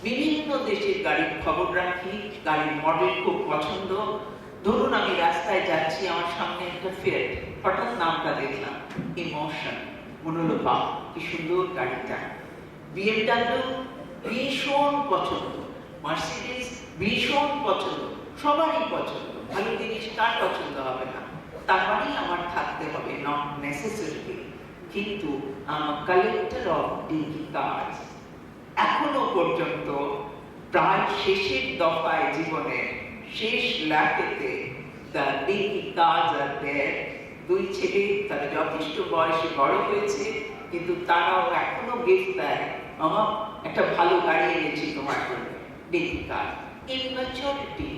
বিভিন্ন দেশের গাড়ির খবর রাখি, গাড়ির মডেল খুব পছন্দ। ধরুন আমি রাস্তায় যাচ্ছি, আমার সামনে একটা ফিয়াট, হঠাৎ নামটা দেখলাম ইমোশন, মনে হলো বাহ কি সুন্দর গাড়িটা। বিএমডাব্লিউ ভীষণ পছন্দ, মার্সিডিজ ভীষণ পছন্দ, সবারই পছন্দ। ভালো জিনিস কার পছন্দ হবে না? তার মানেই আমার থাকতে হবে, নট নেসেসারিলি। কিন্তু আমার কালেক্টর অফ ডিঙ্কি কার্স। এখনো পর্যন্ত প্রায় শেষের দফায় জীবনের শেষ ল্যাপেতে দ্য ডিঙ্কি কার্স আর দেয়ার। দুই ছেলে, তারা যথেষ্ট বয়সে বড় হয়েছে, কিন্তু তারাও এখনো গিফট দেয়, মামা একটা ভালো গাড়ি এনেছি তোমার জন্য, ডিঙ্কি কার্স। Immaturity,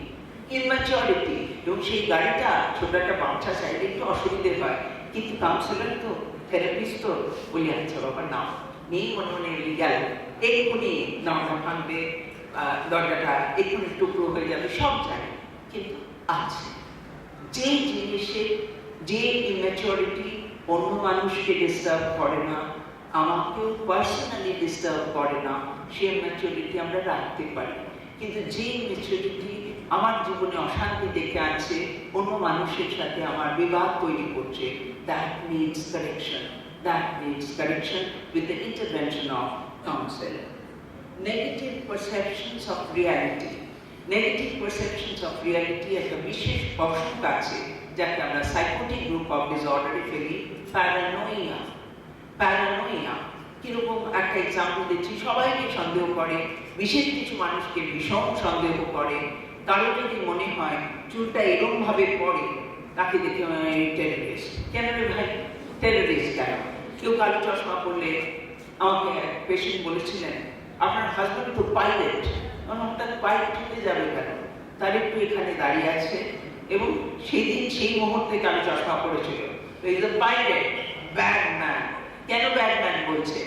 immaturity. এবং সেই গাড়িটা ছোট একটা বাচ্চা চাইলে একটু অসুবিধে হয়, কিন্তু কাউন্সিলর তো, থেরাপিস্ট তো, বলি আচ্ছা বাবা নাও, নেই মনে মনে গেল, এক্ষুনি নামটা ভাঙবে, দরজাটা এক্ষুনি টুকরো হয়ে যাবে, সব জানে। কিন্তু আছে যে জিনিসের, যে ইম্যাচুরিটি অন্য মানুষকে ডিস্টার্ব করে না, আমাকেও পার্সোনালি ডিস্টার্ব করে না, সেই ইম্যাচুরিটি আমরা রাখতে পারি। কিন্তু যে ইম্যাচুরিটি আমার জীবনে অশান্তি ডেকে আনছে, অন্য মানুষের সাথে আমার বিবাদ তৈরি করছে, that needs correction, that needs correction with the intervention of counsel. Negative perceptions of reality, negative perceptions of reality একটা বিশেষ অসুখ আছে যাকে আমরা সাইকোটিক গ্রুপ অফ ডিসঅর্ডারে ফেলি, প্যারানোইয়া। প্যারানোইয়া কিরকম একটা এক্সাম্পল দিচ্ছি, সবাইকে সন্দেহ করে, বিশেষ কিছু মানুষকে ভীষণ সন্দেহ করে। কারো যদি মনে হয় চুলটা এরকম ভাবে পড়ে, তাকে দেখে টেররিস্ট। কেন রে ভাই টেররিস্ট কেন? কেউ কালো চশমা পড়লে, আমাকে পেশেন্ট বলেছিলেন আপনার হাজব্যান্ড তো পাইলট, হঠাৎ পাইলট হতে যাবে কেন? তার একটু এখানে দাঁড়িয়ে আছে, এবং সেই দিন সেই মুহূর্তে কালো চশমা পড়েছিল, পাইলট, ব্যাড ম্যান। কেন ব্যাড ম্যান বলছে?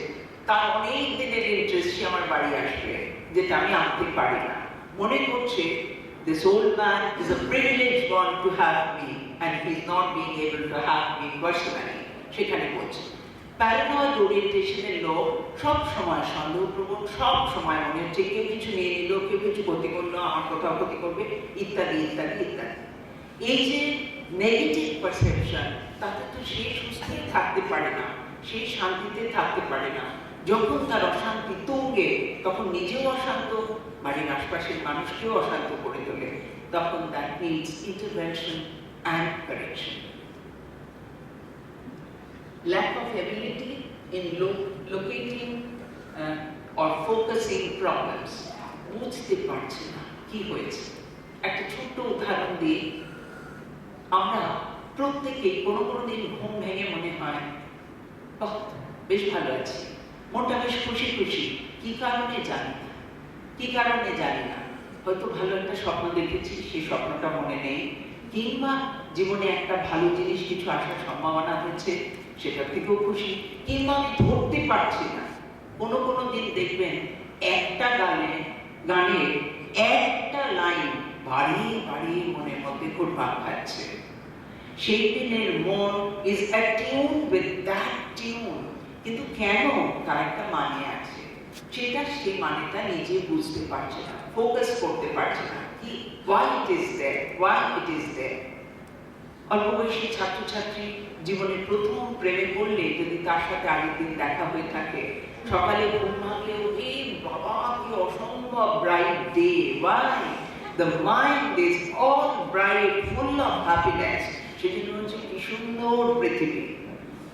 তার অনেক দিনের ইন্টারেস্ট, সে আমার বাড়ি আসবে, যেটা আমি আনতে পারি না। মনে করছে this old man is a privileged one to have me and he is not being able to have me personally. সেখানে বলছে প্যারানয়েড ওরিয়েন্টেশনের লোক সব সময় সন্দেহপ্রবণ, সব সময় মনে হচ্ছে কেউ কিছু নিয়ে নিল, কেউ কিছু ক্ষতি করলো, আমার কোথাও ক্ষতি করবে, ইত্যাদি ইত্যাদি ইত্যাদি। এই যে নেগেটিভ পারসেপশন, তাতে তো সে সুস্থই থাকতে পারে না, সে শান্তিতে থাকতে পারে না। যখন তার অশান্তি তুঙ্গে, তখন নিজেও অশান্ত, বাড়ির আশপাশের মানুষকেও অশান্ত করে তোলে। তখন that needs intervention and correction. Lack of ability in locating or focusing problems. বুঝতে পারছি না কি হয়েছে। একটা ছোট্ট উদাহরণ দিই, আমরা প্রত্যেকেই কোনো কোনো দিন ঘুম ভেঙে মনে হয় বাহ বেশ ভালো আছি, মনটা বেশ খুশি খুশি, কি কারণে জানি না, কি কারণে জানি না। হয়তো ভালো একটা স্বপ্ন দেখেছি, সেই স্বপ্নটা মনে নেই, কিংবা জীবনে একটা ভালো জিনিস কিছু আসার সম্ভাবনা হচ্ছে, সেটা থেকেও খুশি, কিংবা আমি ধরতে পারছি না। কোনো কোনো দিন দেখবেন একটা গানের একটা লাইন বাড়িয়ে বাড়িয়ে মনের মধ্যে ঘুরপাক খাচ্ছে। সেই দিনের মন ইজ অ্যাটিউন উইথ দ্যাট টিউন, কিন্তু কেন? তার একটা মানে আছে, সেটা সেই মানেটা নিজে বুঝতে পারছে না, ফোকাস করতে পারছে না, কি why it is there, why it is there. অল্প বয়সী ছাত্রছাত্রী জীবনের প্রথম প্রেমে পড়লে যদি তার সাথে আগের দিন দেখা হয়ে থাকে, সকালে ঘুম ভাঙলে উঠে বাবা কি অসম্ভব bright day, why the mind is all bright, full of happiness. সেদিন হচ্ছে কি সুন্দর পৃথিবী।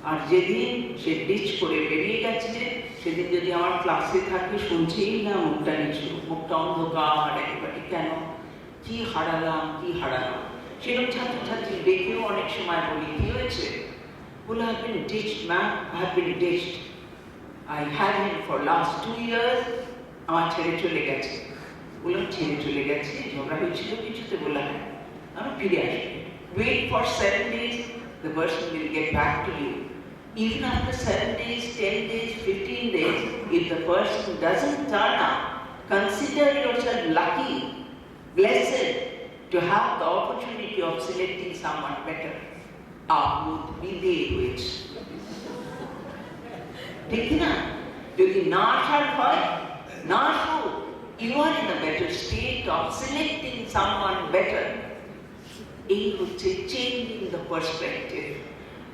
আর যেদিন সে ডিচ করে বেরিয়ে গেছে, সেদিন যদি আমার ক্লাসে থাকে শুনছেই না, মুখটা নিচু, মুখটা অন্ধকার একেবারে। কেন? কি হারালাম, কি হারালাম। সেরকম ছাত্রছাত্রী দেখেও অনেক সময় বলি, কি হয়েছে? বলে, I've been ditched, ma'am, I've been ditched. I had him for last 2 years, আমার ছেড়ে চলে গেছে। বললাম ছেড়ে চলে গেছে, ঝগড়া হয়েছিল কিছুতে? বললাম হ্যাঁ, আমি ফিরে আসবে। Wait for 7 days, the person will get back to you. Even after 7 days, 10 days, 15 days, if the person doesn't turn up, consider yourself lucky, blessed to have the opportunity of selecting someone better. Abud bide hয়েছে, ঠিক না? যদি না আসার হয়, না আসো, you are in a better state of selecting someone better. এই হচ্ছে changing the perspective.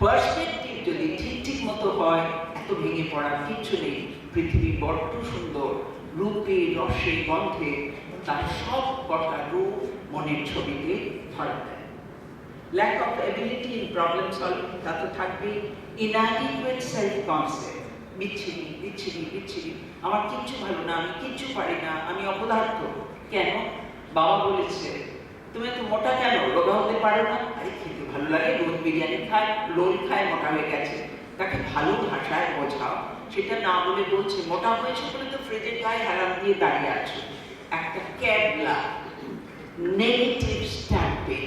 পার্সপেক্টিভ যদি ঠিক মতো হয়, এত ভেঙে পড়ার কিছু নেই। পৃথিবী বড্ড সুন্দর, রূপে রসে গন্ধে তার সব কটা রূপ মনের ছবিতে ধরা দেয়। Lack of ability in problem solving, তা তো থাকবে। ইনঅ্যাডিকুয়েট সেলফ কনসেপ্ট, বিচ্ছিরি বিচ্ছিরি বিচ্ছিরি, আমার কিচ্ছু ভালো না, আমি কিচ্ছু পারি না, আমি অপদার্থ। কেন? বাবা বলেছে তুমি এত মোটা কেন, রোগা হতে পারো না? আরে খেতে ভালো লাগে, রোজ বিরিয়ানি খায়, রোল খায়, মোটা হয়ে গেছে। তাকে ভালো ভাষায় বোঝাও। সেটা না বলে বলছে মোটা হয়েছে বলে তো ফ্রিজের গায়ে হেলান দিয়ে দাঁড়িয়ে আছো। একটা ক্যাবলা নেগেটিভ স্ট্যাম্পে,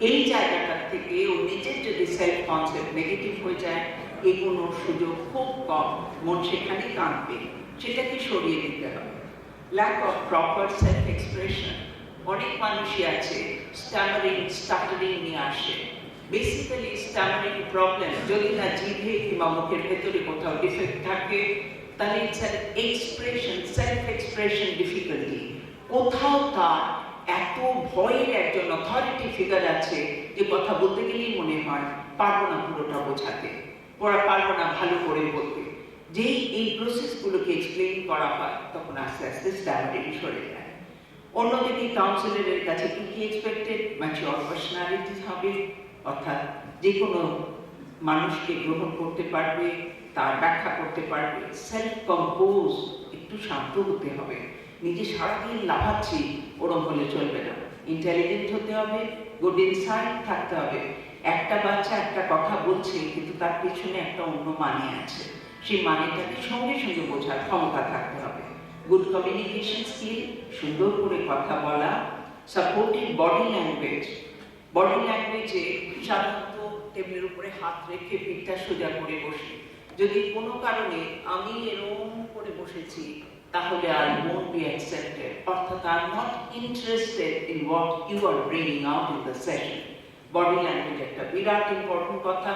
এই জায়গাটা থেকে ও নিজের যদি সেলফ কনসেপ্ট নেগেটিভ হয়ে যায়, এগোনোর সুযোগ খুব কম, মন সেখানে কাঁদবে। সেটাকে সরিয়ে দিতে হবে। Lack of proper self expression, অনেক মানুষই আছে স্ট্যামারিং স্টাটারিং নিয়ে আসে। বেসিক্যালি স্ট্যামারিং প্রবলেম যদি না জিভে কিংবা মুখের ভেতরে কোথাও ডিফেক্ট থাকে, তাহলে it's an expression, self expression difficulty. কোথাও তার এত ভয়ের একজন অথরিটি ফিগার আছে যে কথা বলতে গেলেই মনে হয় পারবো না পুরোটা বোঝাতে, পারবো না ভালো করে বলতে। যেই এই প্রসেসগুলোকে এক্সপ্লেইন করা হয়, তখন আস্তে আস্তে স্ট্যামারিং সরে যায়। অন্যদিকে কাউন্সিলরের কাছে কি কি এক্সপেক্টেড? ম্যাচিওর পার্সোনালিটি হবে, অর্থাৎ যে কোনো মানুষকে গ্রহণ করতে পারবে, তার ব্যাখ্যা করতে পারবে। সেলফ কম্পোজ, একটু শান্ত হতে হবে। নিজে সারাদিন লাফাচ্ছি ওরম হলে চলবে না। ইন্টেলিজেন্ট হতে হবে, গুড ইনসাইট থাকতে হবে। একটা বাচ্চা একটা কথা বলছে, কিন্তু তার পিছনে একটা অন্য মানে আছে, সেই মানেটাকে সঙ্গে সঙ্গে বোঝার ক্ষমতা থাকতে হবে। গুড কমিউনিকেশন স্কিল, সুন্দর করে কথা বলা। সাপোর্টিভ বডি ল্যাঙ্গুয়েজ, বডি ল্যাঙ্গুয়েজে সাধারণত টেবিলের উপরে হাত রেখে পিঠটা সোজা করে বসে। যদি কোনো কারণে আমি এরকম করে বসেছি, তাহলে I won't be accepted, অর্থাৎ I'm not interested in what you are bringing out in the session. Body language একটা বিরাট ইম্পর্টেন্ট কথা।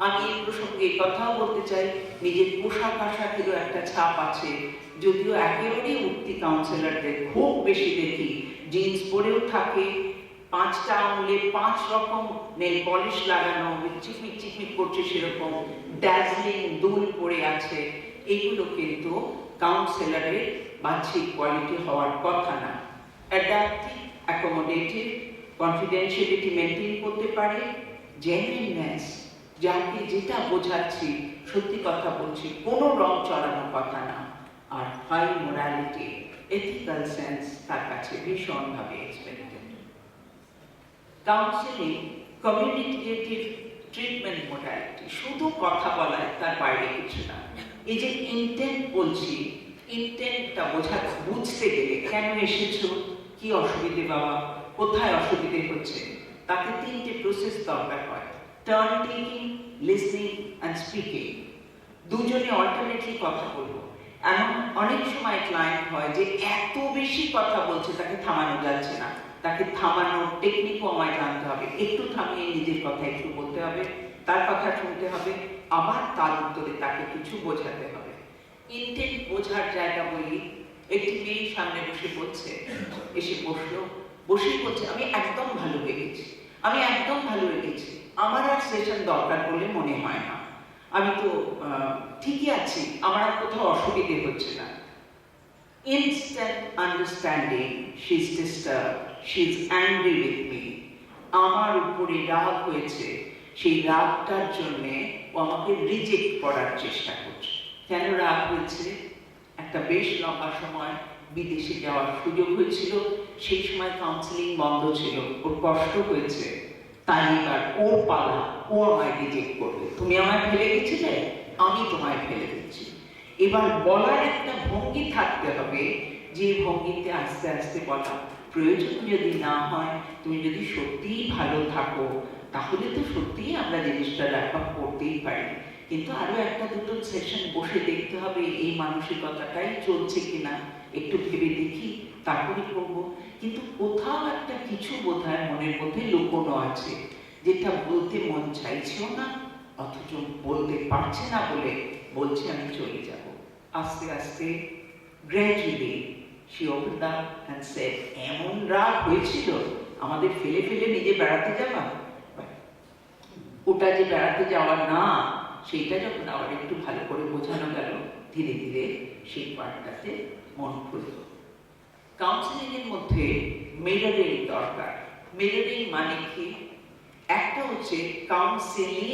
আমি এই প্রসঙ্গে কথাও বলতে চাই, নিজের পোশাক আশাকেরও একটা ছাপ আছে। যদিও একেবারেই উঠতি কাউন্সিলরদের খুব বেশি দেখি জিন্স পরেও থাকে, 5টা আঙুলে 5 রকম নেল পলিশ লাগানো, চিকমিক চিকমিক করছে, সেরকম ড্যাজলিং দুল পরে আছে। এগুলো কিন্তু কাউন্সিলরের বাহ্যিক কোয়ালিটি হওয়ার কথা না। অ্যাডাপ্টিভ, অ্যাকোমোডেটিভ, কনফিডেন্সিয়ালিটি মেনটেন করতে পারে। জেনুইননেস, যাকে যেটা বোঝাচ্ছি সত্যি কথা বলছি, কোনো রং চড়ানো কথা না। আর হাই মোরালিটি, এথিক্যাল সেন্স তার কাছে ভীষণভাবে expected. Counselling communicative treatment modality, শুধু কথা বলায় তার বাইরে কিছু না। এই যে ইন্টেন্ট বলছি, ইন্টেন্টটা বুঝতে গেলে কেন এসেছো, কি অসুবিধে বাবা, কোথায় অসুবিধে হচ্ছে, তাতে 3টে প্রসেস দরকার হয়। Turn taking, listening and speaking. দুজনে অল্টারনেটলি কথা বলবো। এমন অনেক সময় ক্লায়েন্ট হয় যে এত বেশি কথা বলছে তাকে থামানো যাচ্ছে না, তাকে থামানোর টেকনিকও আমায় জানতে হবে। একটু থামিয়ে নিজের কথা একটু বলতে হবে, তার কথা শুনতে হবে, আবার তার উত্তরে তাকে কিছু বোঝাতে হবে। ইন্টেন্ট বোঝার জায়গা বলি, একটি মেয়ে সামনে বসে বলছে, এসে বসলো, বসেই বলছে আমি একদম ভালো হয়ে গেছি, আমি একদম ভালো হয়ে গেছি, আমার আর সেশন দরকার বলে মনে হয় না, আমি তো ঠিকই আছি, আমার আর কোথাও অসুবিধে হচ্ছে না। Instant understanding, she's disturbed, she's angry with me. আমার উপরে রাগ হয়েছে, সেই রাগটার জন্যে ও আমাকে রিজেক্ট করার চেষ্টা করছে। কেন রাগ হয়েছে? একটা বেশ লম্বা সময় বিদেশে যাওয়ার সুযোগ হয়েছিল, সেই সময় কাউন্সিলিং বন্ধ ছিল, ওর কষ্ট হয়েছে, তাই এবার ওর পালা, ও আমায় রিজেক্ট করবে। তুমি আমায় ফেলে গেছিলে, আমি তোমায় ফেলে দিচ্ছি। এবার বলার একটা ভঙ্গি থাকতে হবে, যে ভঙ্গিতে আস্তে আস্তে বলা। প্রয়োজন যদি না হয়, তুমি যদি সত্যিই ভালো থাকো, তাহলে তো সত্যিই আমরা জিনিসটা রেকর্ড করতেই পারি। কিন্তু আরো একটা দুটো সেশন বসে দেখতে হবে এই মানসিকতাটাই চলছে কিনা, একটু ভেবে দেখি, তারপরে করবো। কিন্তু কোথাও একটা কিছু বোধহয় মনের মধ্যে লুকোনো আছে, যেটা বলতে মন চাইছেও না, অথচ বলতে পারছে না বলে বলছে আমি চলে যাব। আস্তে আস্তে gradually she opened up and said, এমন রাগ হয়েছিল, আমাদের ফেলে ফেলে নিজে বেড়াতে যাওয়া, ওটা যে বেড়াতে যাওয়া না, সেইটা যখন আবার একটু ভালো করে বোঝানো গেল, ধীরে ধীরে সেই পার্টটাতে মন খুলল। কাউন্সিলিং এর মধ্যে মিররিং দরকার। মিররিং মানে কি? একটা হচ্ছে কাউন্সিলিং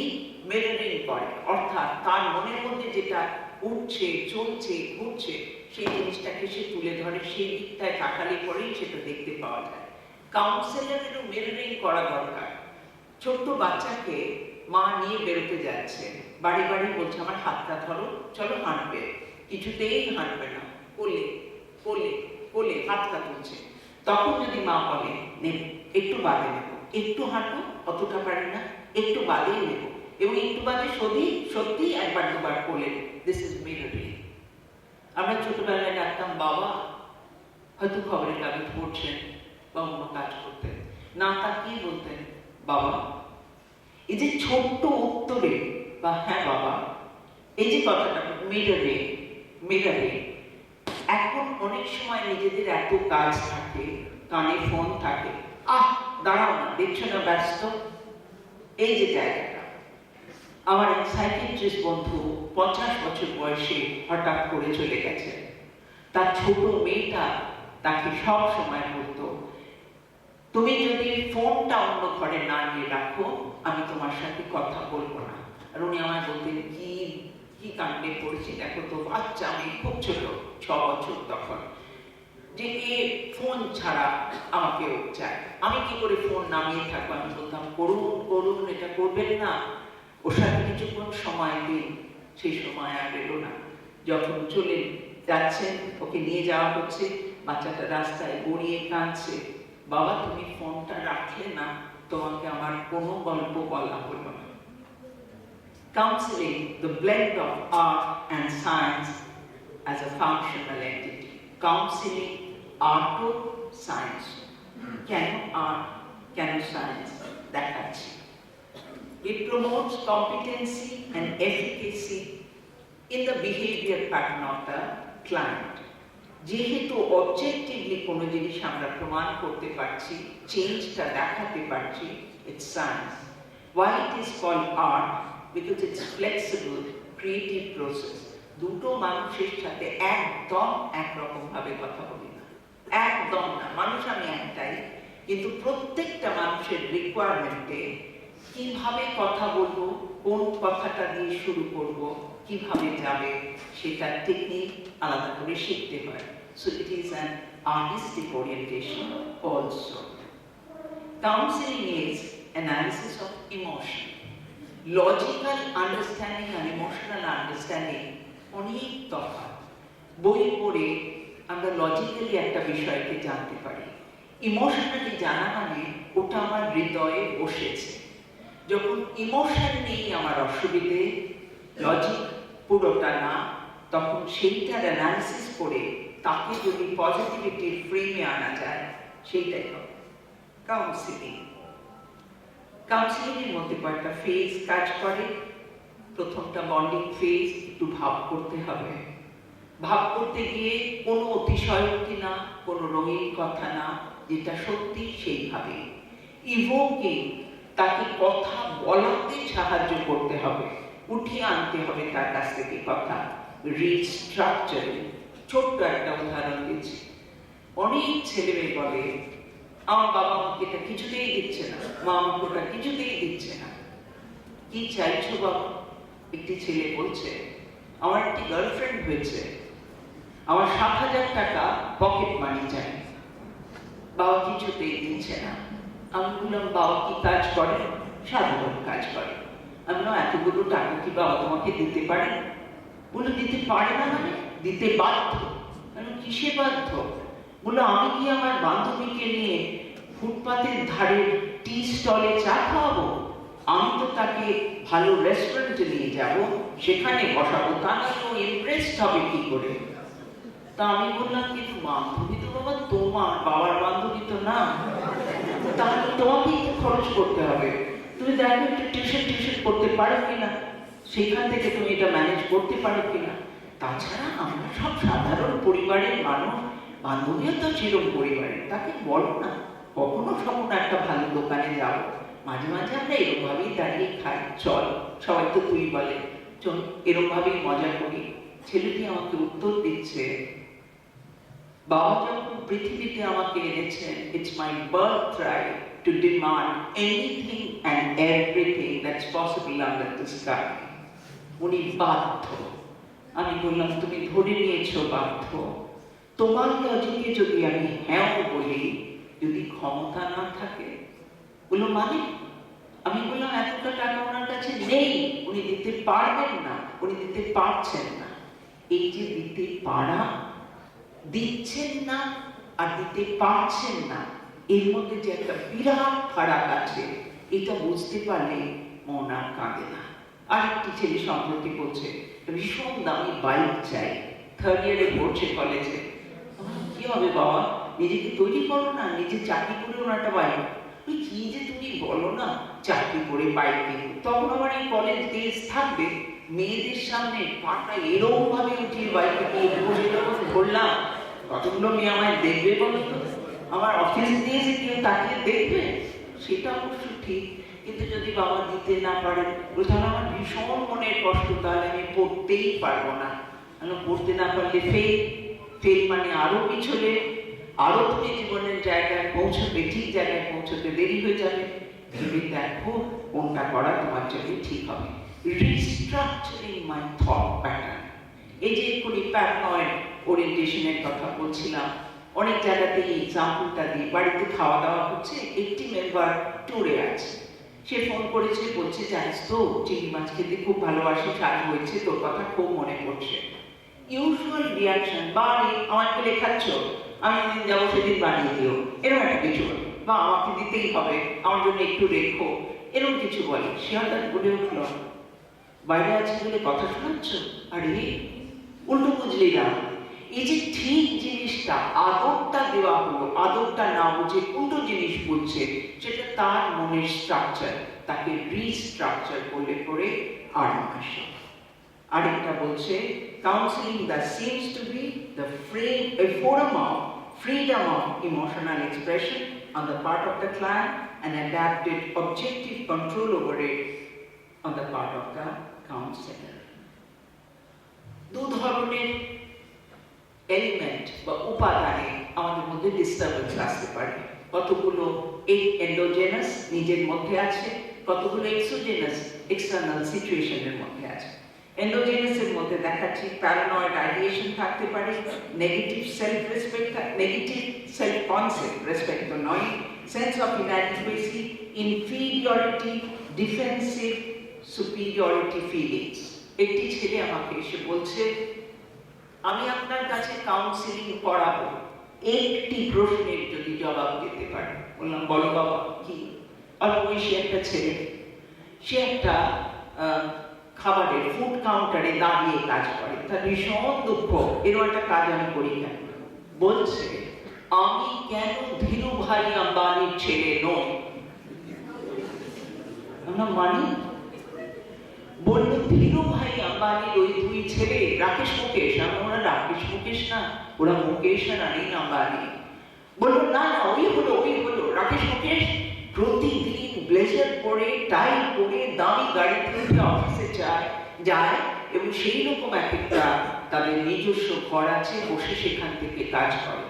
মিররিং করে, অর্থাৎ তার মনের মধ্যে যেটা উঠছে, চলছে, ঘুরছে, সেই জিনিসটাকে সে তুলে ধরে, সেই দিকটায় তাকালে পরেই সেটা দেখতে পাওয়া যায়। কাউন্সিলরেরও মিররিং করা দরকার। ছোট্ট বাচ্চাকে মা নিয়ে বেরোতে যাচ্ছে, বাড়ি বাড়ি বলছে আমার হাতটা ধরো, চলো হাঁটবে, কিছুতেই হাঁটবে না, কোলে কোলে কোলে হাতটা তুলছে। তখন যদি মা বলে নেব, একটু বাদে নেব, একটু হাঁটবো, অতটা পারি না, একটু বাদেই নেব, এবং একটু বাদে সত্যি একবার দুবার কোলে, দিস ইজ মিররিং। আমরা ছোটবেলায় ডাকতাম বাবা, হয়তো খবরের কাগজ পড়ছেন বা অন্য কাজ করতেন, না তাকিয়ে বলতেন বাবা। এই যে ছোট্ট উত্তরে বা হ্যাঁ বাবা, এই যে কথাটা মিররিং, মিররিং। এখন অনেক সময় নিজেদের এত কাজ থাকে, কানে ফোন থাকে, দাঁড়াও না, দেখছো না ব্যস্ত, এই যে জায়গাটা। আমার এক সাইকিয়াট্রিস্ট বন্ধু 50 বছর বয়সে হঠাৎ করে চলে গেছে। তার ছোট মেয়েটা তাকে সব সময় বলতো, তুমি যদি ফোনটা অন্য ঘরে না নিয়ে রাখো, আমি তোমার সাথে কথা বলবো না। আর উনি আমায় বলতেন, কি কাণ্ডে পড়েছি দেখো তো, বাচ্চা মেয়ে, খুব ছোট, 6 বছর তখন, যে এ ফোন ছাড়া আমাকেও চায়। আমি কি করে ফোন নামিয়ে থাকবো? আমি বলতাম করুন করুন, এটা করবেন না, ওর সাথে কিছুক্ষণ সময় দিন। সেই সময় আর এলো না। যখন চলে যাচ্ছেন, ওকে নিয়ে যাওয়া হচ্ছে, বাচ্চাটা রাস্তায় গড়িয়ে কাঁদছে, বাবা তুমি ফোনটা রাখলে না, তোমাকে আমার কোনো গল্প বলা হলো না। Counseling, the blend of art and science as a functional entity. Counseling, art O science. কেন art, কেন science? দেখাচ্ছি। It promotes competency and efficacy in the behavior pattern of the client. যেহেতু অবজেক্টিভলি কোনো জিনিস আমরা প্রমাণ করতে পারছি, চেঞ্জটা দেখাতে পারছি, it's science. Why it is called art? Because it's flexible, creative process. দুটো মানুষের সাথে একদম একরকম ভাবে কথা বলি না, একদম না। মানুষ আমি একটাই, কিন্তু প্রত্যেকটা মানুষের রিকোয়ারমেন্টে কিভাবে কথা বলবো, কোন কথাটা দিয়ে শুরু করব, কিভাবে যাবে, সেটা টেকনিক আলাদা করে শিখতে হয়। So it is an artistic orientation also. Counseling is analysis of emotion. Logical understanding and emotional understanding অনেক তফাৎ। বই পড়ে আমরা লজিক্যালি একটা বিষয়কে জানতে পারি, ইমোশনালি জানা মানে ওটা আমার হৃদয়ে বসেছে। যখন ইমোশন নেই আমার অসুবিধে, লজিক পুরোটা না, তখন সেইটার অ্যানালিসিস করে তাকে যদি পজিটিভিটির ফ্রেমে আনা যায়, সেইটাই হবে কাউন্সিলিং। কাউন্সিলিং এর মধ্যে কয়েকটা ফেজ কাজ করে। প্রথমটা বন্ডিং ফেজ, একটু ভাব করতে হবে। ভাব করতে গিয়ে কোনো অতিশয়োক্তি না, কোনো রঙিন কথা না, যেটা সত্যি সেইভাবে। ইভোকিং, তাকে কথা বলাতে সাহায্য করতে হবে, উঠিয়ে আনতে হবে তার কাছ থেকে কথা। রিস্ট্রাকচারিং, ছোট্ট একটা উদাহরণ দিচ্ছি। অনেক ছেলে মেয়ে বলে আমার বাবা আমাকে এটা কিছুতেই দিচ্ছে না, মা আমাকে ওটা কিছুতেই দিচ্ছে না। কি চাইছো বাবা? একটি ছেলে বলছে আমার একটি গার্লফ্রেন্ড হয়েছে, আমার 7,000 টাকা পকেট মানি চাই, বাবা কিছুতেই দিচ্ছে না। আমি বললাম বাবা কি কাজ করে? সাধারণ কাজ করে। আমি না এতগুলো টাকা কি বাবা তোমাকে দিতে পারে? বলে দিতে পারে না মানে? দিতে বাধ্য। কিসে বাধ্য? বলে আমি কি আমার বান্ধবীকে নিয়ে ফুটপাতের ধারে টি স্টলে চা খাওয়াবো? আমি তো তাকে ভালো রেস্টুরেন্টে নিয়ে যাব, সেখানে বসাবো, তা নাহলে ও ইমপ্রেসড হবে কি করে? তা আমি বললাম কিন্তু বান্ধবী তো বাবা তোমার, বাবার বান্ধবী তো না, তাহলে তোমাকেই তো খরচ করতে হবে। তুমি দেখো একটু টিউশন করতে পারো কিনা, সেখান থেকে তুমি এটা ম্যানেজ করতে পারো কিনা। তাছাড়া আমরা সব সাধারণ পরিবারের মানুষ, বান্ধবীও তো সেরকম পরিবারের, তাকে বলো না কখনো কখনো একটা ভালো দোকানে যাও, মাঝে মাঝে আমরা এরকম ভাবেই দাঁড়িয়ে খাই, চল, সবাই তো তুই বলে, চল এরকম ভাবেই মজা করি। ছেলেটি আমাকে উত্তর দিচ্ছে বাবা যখন পৃথিবীতে আমাকে এনেছেন, it's my birth right two demand anything and everything that's possible under the sky. উনি বাধ্য। আমি বললাম তুমি ধরে নিয়েছো বাধ্য, তোমার লজিকে যদি আমি হ্যাঁ বলি, যদি ক্ষমতা না থাকে? বললো মানে? আমি বললাম এতটা টাকা ওনার কাছে নেই, উনি দিতে পারবেন না, উনি দিতে পারছেন না। এই যে দিতে পারা, দিচ্ছেন না আর দিতে পারছেন না, এর মধ্যে যে একটা বিরাট ফারাক আছে, এটা বুঝতে পারলে মন আর কাঁদে না। আরেকটি ছেলে সম্প্রতি বলছে ভীষণ দামি বাইক চাই, 3rd ইয়ারে পড়ছে কলেজে। কি হবে বাবা, নিজেকে তৈরি করো না, নিজে চাকরি করে ওনার একটা বাইক। কি যে তুমি বলো না, চাকরি করে বাইক কিনবো। তখন আমার এই কলেজ ডেজ থাকবে, মেয়েদের সামনে পাটা এরকম ভাবে উঠিয়ে বাইকে ধরলাম, কতগুলো মেয়ে আমায় দেখবে বলো তো? আমার অফিস দিয়েছে কেউ তাকিয়ে দেখবে? সেটা অবশ্য ঠিক, কিন্তু যদি বাবা দিতে না পারে তাহলে আমার ভীষণ মনের কষ্ট, তাহলে আমি পড়তেই পারবো না। পড়তে না পারলে ফেল, ফেল মানে আরো পিছলে, আরো তুমি জীবনের জায়গায় পৌঁছবে, ঠিক জায়গায় পৌঁছতে দেরি হয়ে যাবে। ভেবে দেখো কোনটা করা তোমার জন্য ঠিক হবে। রিস্ট্রাকচারিং মাই থট প্যাটার্ন। এই যে এক্ষুনি প্যারানয়েড ওরিয়েন্টেশনের কথা বলছিলাম, অনেক জায়গাতে এই এক্সাম্পলটা দিয়ে, বাড়িতে খাওয়া দাওয়া হচ্ছে, একটি মেম্বার ট্যুরে আছে, সে ফোন করেছে, বলছে জানিস তো চিংড়ি মাছ খেতে খুব ভালোবাসি, স্বাদ হয়েছে, তোর কথা খুব মনে পড়ছে। ইউজুয়াল রিয়াকশন, বাড়ি আমাকে লেখাচ্ছ, আমি যেদিন যাবো সেদিন বানিয়ে দিও, এরকম একটা কিছু বলে, বা আমাকে দিতেই হবে, আমার জন্য একটু রেখো, এরকম কিছু বলে। সে হঠাৎ বলে উঠল বাইরে আছে বলে কথা শোনাচ্ছ? আরে উল্টো বুঝলি না, এই যে ঠিক জিনিসটা আদরটা দেওয়া হলো, আদরটা না বুঝে উল্টো জিনিস বলছে, সেটা তার মনের স্ট্রাকচার, তাকে রিস্ট্রাকচার করলে পরে আর আসে। আরেকটা বলছে counselling that seems to be a forum of freedom of emotional expression on the part of the client and adapted objective control over it on the part of the counselor. দু ধরনের এলিমেন্ট বা উপাদানে আমাদের মধ্যে ডিস্টারবেন্স আসতে পারে। কতগুলো এন্ডোজেনাস নিজের মধ্যে আছে, কতগুলো এক্সোজেনাস এক্সটার্নাল সিচুয়েশনের মধ্যে আছে। এন্ডোজেনাসের মধ্যে দেখাচ্ছি প্যারানয়েড আইডিয়েশন থাকতে পারে, negative self respect, negative self concept, respect তো নয়, sense of inadequacy, inferiority, defensive, superiority feelings. একটি ছেলে আমাকে এসে বলছে আমি আপনার কাছে কাউন্সিলিং করাবো, একটি প্রশ্নের যদি জবাব দিতে পারে। বললাম বলো বাবা কি? অল্প বয়সী একটা ছেলে, সে একটা খাবারের ফুড কাউন্টারে দাঁড়িয়ে কাজ করে, তার ভীষণ দুঃখ, এরকম একটা কাজ আমি করি কেন। বলছে আমি কেন ধীরুভাই আম্বানির ছেলে নই? মানে বললো ধীরুভাই আম্বানির ওই দুই ছেলে রাকেশ মুকেশ। ওরা রাকেশ মুকেশ না, ওরা মুকেশ আর অনিল আম্বানি। বললো না না ওই হলো রাকেশ মুকেশ প্রতিদিন ব্লেজার পরে টাই পরে দামি গাড়িতে উঠে অফিসে যায়, যায় এবং সেই রকম এক একটা তাদের নিজস্ব ঘর আছে, বসে সেখান থেকে কাজ করে।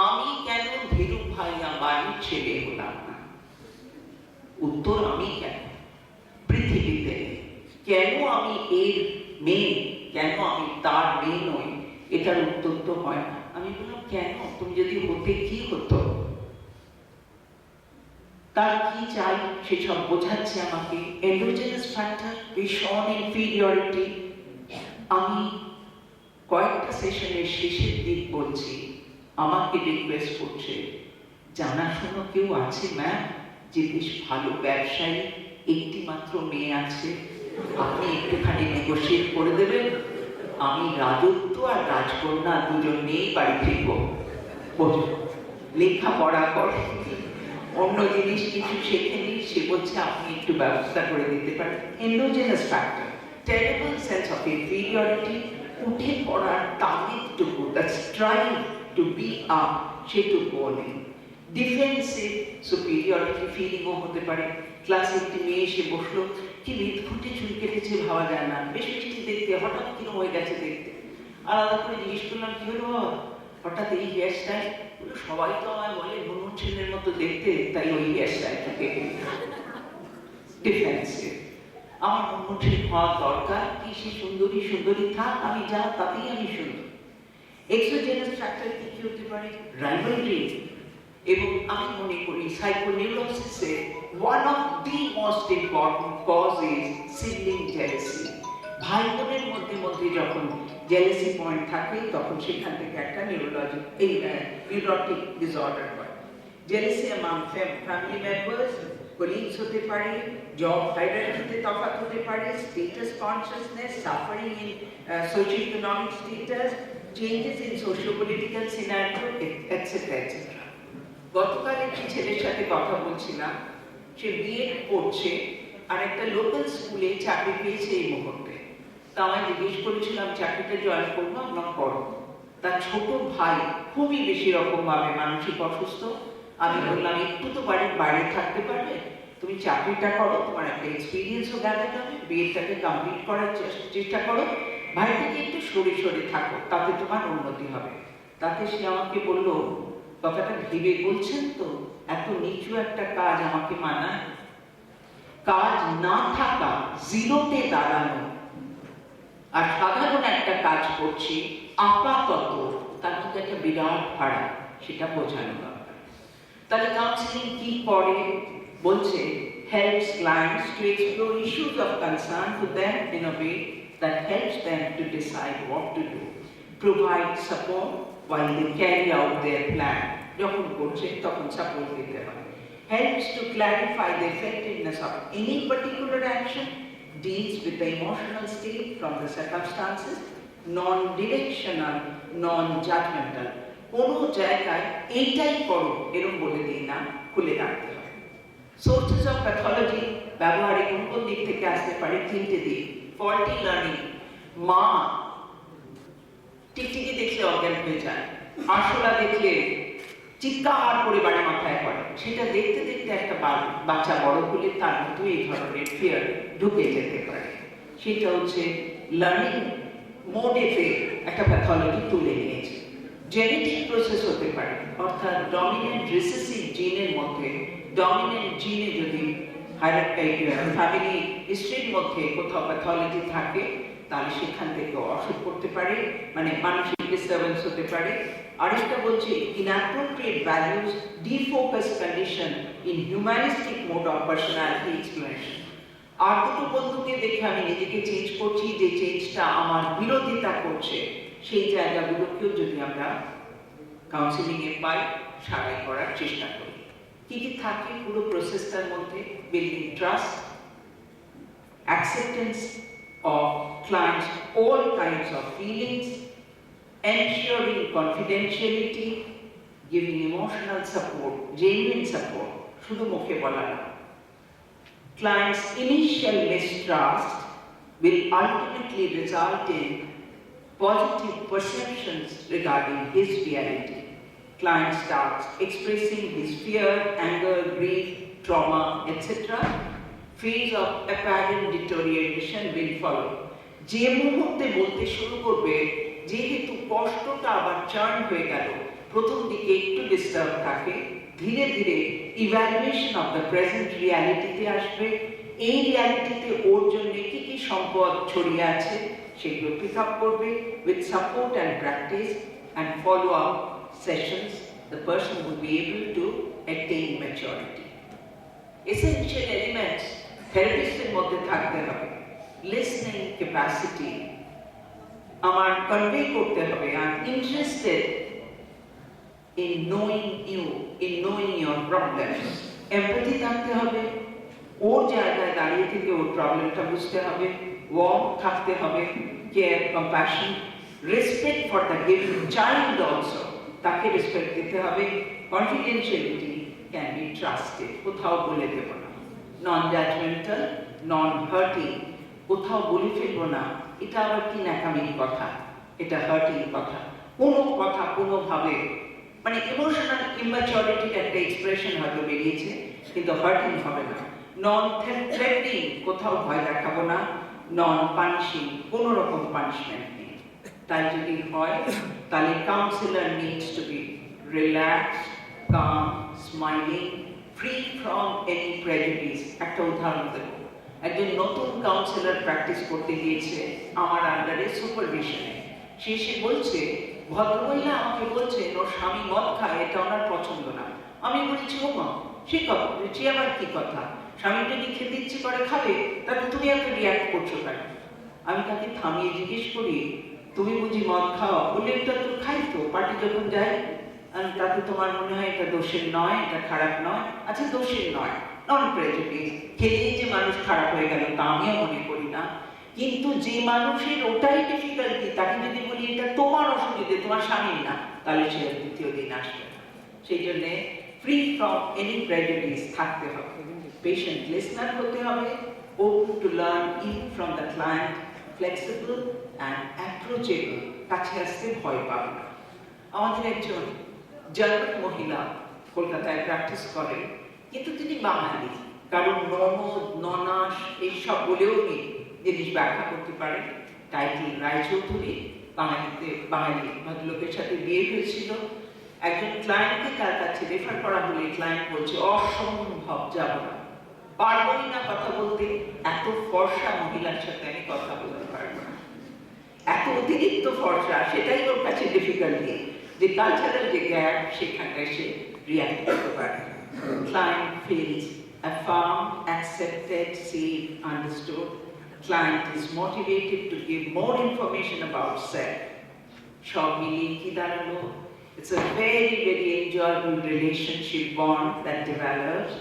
আমি কেন ধীরু ভাই বাড়ির ছেলে হলাম না? উত্তর, আমি কেন পৃথিবীতে, কেন আমি এর মেয়ে, কেন আমি তার মেয়ে নই? এটার উত্তর তো হয় না। আমি বললাম, কেন? তুমি যদি হতে কি হতো? তার কি চাই সেসব বোঝাচ্ছে আমাকে। এন্ডোজেনাস ফ্যাক্টর, ভীষণ ইনফিরিয়রিটি। আমি কয়েকটা সেশনের শেষের দিক বলছি, আমাকে রিকোয়েস্ট করছে, জানাশোনা কেউ আছে ম্যাম যে বেশ ভালো ব্যবসায়ী, একটি মাত্র মেয়ে আছে, আপনি একটুখানি নেগোশিয়েট করে দেবেন? আমি রাজত্ব আর রাজকন্যা দুজন নিয়েই বাড়ি ফিরব। লেখাপড়া করে অন্য জিনিস কিছু শেখেনি, সে বলছে আপনি একটু ব্যবস্থা করে দিতে পারেন। Endogenous factor, terrible sense of inferiority, উঠে পড়ার তাগিদটুকু, the strive to be up, সেটুকুও নেই। ডিফেন্সিভ সুপিরিয়রিটি ফিলিংও হতে পারে। ক্লাসে একটি মেয়ে এসে বসলো, কি বিদঘুটে চুল কেটেছে ভাবা যায় না, বেশ মিষ্টি দেখতে, হঠাৎ কিরম হয়ে গেছে দেখতে। আলাদা করে জিজ্ঞেস করলাম, কি হলো বাবা, হঠাৎ এই হেয়ার স্টাইল? সবাই তো আমায় বলে মুনমুন সেনের মতো দেখতে, তাই ওই হেয়ার স্টাইলটা কেটে। ডিফেন্সিভ, আমার মুনমুন সেন হওয়া দরকার কি? সে সুন্দরী সুন্দরী থাক, আমি যা তাতেই আমি সুন্দর। এক্সোজেনাস ফ্যাক্টর কি কি হতে পারে? রাইভালরি। এবং আমি মনে করি সাইকোনিউরোসিসে one of the most important cause is sibling jealousy. ভাই বোনের মধ্যে মধ্যে যখন জেলাসি পয়েন্ট থাকে, তখন সেখান থেকে একটা নিউরোটিক ডিসঅর্ডার হয়। Jealousy among family members, colleagues হতে পারে, জব হায়ারার্কিতে তফাৎ হতে পারে, status consciousness, suffering in socio economic status, changes in socio-political scenario, etcetera etcetera. গতকাল একটি ছেলের সাথে কথা বলছিলাম, সে বিএড পড়ছে আর একটা লোকাল স্কুলে চাকরি পেয়েছে এই মুহূর্তে। তা আমায় জিজ্ঞেস করেছিলাম, চাকরিটা জয়েন করবো? আপনার করো। তার ছোট ভাই খুবই বেশি রকম ভাবে মানসিক অসুস্থ। আমি বললাম, একটু তো বাড়ির বাইরে থাকতে পারবে, তুমি চাকরিটা করো, তোমার একটা এক্সপিরিয়েন্সও গ্যাদার হবে, বিএডটাকে কমপ্লিট করার চেষ্টা করো, ভাই থেকে একটু সরে সরে থাকো, তাতে তোমার উন্নতি হবে। তাতে সে আমাকে বলল, কথাটা ভেবে বলছেন তো, এত নিচু একটা কাজ আমাকে মানায়? কাজ না থাকা, জিরোতে দাঁড়ানো, আর সাধারণ একটা কাজ করছি আপাতত, তার কিন্তু একটা বিরাট ভাড়া, সেটা বোঝানো দরকার। তাহলে কাউন্সিলিং কি করে? বলছে, helps clients to explore issues of concern to them in a way that helps them to decide what to do, provide support while they carry out their plan. যখন করছে তখন সাপোর্ট দিতে হয়। Helps to clarify the effectiveness of any particular action, deals with the emotional state from the circumstances, non-directional, non-judgmental. কোনো জায়গায় এইটাই করো এরকম বলে দিই না, খুলে রাখতে হয়। সোর্সেস অফ প্যাথোলজি, ব্যবহারিক কোন দিক থেকে আসতে পারে? তিনটে দিক। ফল্টি লার্নিং, মা টিকটিকি দেখলে অজ্ঞান হয়ে যায়, আরশোলা দেখলে চিৎকার করে বাড়ি মাথায় পড়ে, সেটা দেখতে দেখতে একটা বাচ্চা বড় হলে তার মধ্যে এই ধরনের ফিয়ার ঢুকে যেতে পারে। সেটা হচ্ছে লার্নিং মোডেতে একটা প্যাথোলজি তুলে নিয়েছে। জেনেটিক প্রসেস হতে পারে, অর্থাৎ ডমিনেন্ট রিসেসিভ জিনের মধ্যে, ডমিনেন্ট জিনে যদি ফ্যামিলি হিস্ট্রির মধ্যে কোথাও প্যাথোলজি থাকে, তাহলে সেখান থেকে অসুখ করতে পারে, মানে মানসিক ডিস্টারবেন্স হতে পারে। আরেকটা বলছে inappropriate values, defocused condition in humanistic mode of personality explanation. আর দুটো বন্ধুকে দেখে আমি নিজেকে চেঞ্জ করছি, যে চেঞ্জটা আমার বিরোধিতা করছে, সেই জায়গাগুলোকেও যদি আমরা কাউন্সিলিং এ পাই, সারাই করার চেষ্টা করি। কি কি থাকে পুরো প্রসেসটার মধ্যে? Building trust, acceptance of clients' all kinds of feelings, ensuring confidentiality, giving emotional support, genuine support, শুধু মুখে বলা না। Clients' initial mistrust will ultimately result in positive perceptions regarding his reality. Client starts expressing his fear, anger, grief, trauma, etc. Phase of apparent deterioration will follow. যে মুহূর্তে বলতে শুরু করবে, যেহেতু কষ্টটা আবার চার্ন হয়ে গেল, প্রথম দিকে একটু ডিস্টার্ব থাকে, ধীরে ধীরে ইভ্যালুয়েশন অফ দ্য প্রেজেন্ট রিয়ালিটিতে আসবে। এই রিয়ালিটিতে ওর জন্য কি কি সম্পদ ছড়িয়ে আছে সেগুলো পিক আপ করবে। With support and practice and follow up sessions, the person will be able to attain maturity. Essential elements থেরাপিস্টের মধ্যে থাকতে হবে। লিসনিং ক্যাপাসিটি আমার কনভে করতে হবে, I am interested in knowing you, in knowing your problems. Empathy থাকতে হবে, ওর জায়গায় দাঁড়িয়ে থেকে ওর প্রবলেমটা বুঝতে হবে। ওয়ার্ম থাকতে হবে, care, compassion, respect for the giving child also, তাকে রেসপেক্ট দিতে হবে। কনফিডেন্সিয়ালিটি, ক্যান বি ট্রাস্টেড, কোথাও বলে দেব না। নন জাজমেন্টাল, নন হার্টিং, কোথাও বলে ফেলবো না এটা আবার কি ন্যাকামির কথা, এটা হার্টিং কথা। কোনো কথা কোনোভাবে মানে ইমোশনাল ইম্যাচুরিটির একটা এক্সপ্রেশন হয়তো বেরিয়েছে, কিন্তু হার্টিং হবে না। নন থ্রেটনিং, কোথাও ভয় দেখাবো না। নন পানিশিং, কোনো রকম পানিশমেন্ট নেই। তাই যদি হয় তাহলে counsellor needs to be relaxed, calm, smiling, free from any prejudice. একটা উদাহরণ দেব, একজন নতুন কাউন্সিলর প্র্যাকটিস করতে গিয়েছে আমার আন্ডারে সুপারভিশনে। সে এসে বলছে, ভদ্রমহিলা আমাকে বলছেন ওর স্বামী মদ খায়, এটা ওনার পছন্দ না। আমি বলেছি, ও মা, সে কথা বলছি, আবার কি কথা? স্বামী যদি খেতে ইচ্ছে করে খাবে, তাহলে তুমি এত রিয়াক্ট করছো কেন? আমি তাকে থামিয়ে জিজ্ঞেস করি, তুমি বুঝি মদ খাওয়া? বলে এটা তো খাই তো, পার্টি যখন যাই। তাতে তোমার মনে হয় এটা দোষের নয়, এটা খারাপ নয়? আচ্ছা, দোষের নয়, নন প্রেজুডিস। খেলেই যে মানুষ খারাপ হয়ে গেল তা আমিও মনে করি না। কিন্তু যে মানুষের ওটাই ডিফিকাল্টি, তাকে যদি বলি এটা তোমার অসুবিধে, তোমার স্বামীর না, তাহলে সে দ্বিতীয় দিন আসবে না। সেই জন্য ফ্রি ফ্রম এনি প্রেজুডিস থাকতে হবে। পেশেন্ট লিসনার হতে হবে, open to learn even from the client, flexible and approachable, কাছে আসতে ভয় পাবে না। আমাদের একজন জার্মান মহিলা কলকাতায় প্র্যাকটিস করেন, কিন্তু তিনি বাঙালি, কারণ ননদ, ননাস এইসব বলেও নেই, জিনিস ব্যাখ্যা করতে পারেন। টাইটেল রায়চৌধুরী, বাঙালি ভদ্রলোকের সাথে বিয়ে হয়েছিল। একজন ক্লায়েন্টকে তার কাছে রেফার করা হলে ক্লায়েন্ট বলছে, অসম্ভব, যাব না, পারবই না কথা বলতে, এত ফর্সা মহিলার সাথে আমি কথা বলতে পারবো না, এত অতিরিক্ত ফর্সা, সেটাই ওর কাছে ডিফিকাল্টি, যে কালচারাল যে গ্যাপ সেখানটায় সে রিয়াক্ট করতে পারে। Client feels affirmed, accepted, seen, understood. Client is motivated to give more information about self. সব মিলিয়ে কি দাঁড়ালো? It's a very, very enjoyable relationship bond that develops.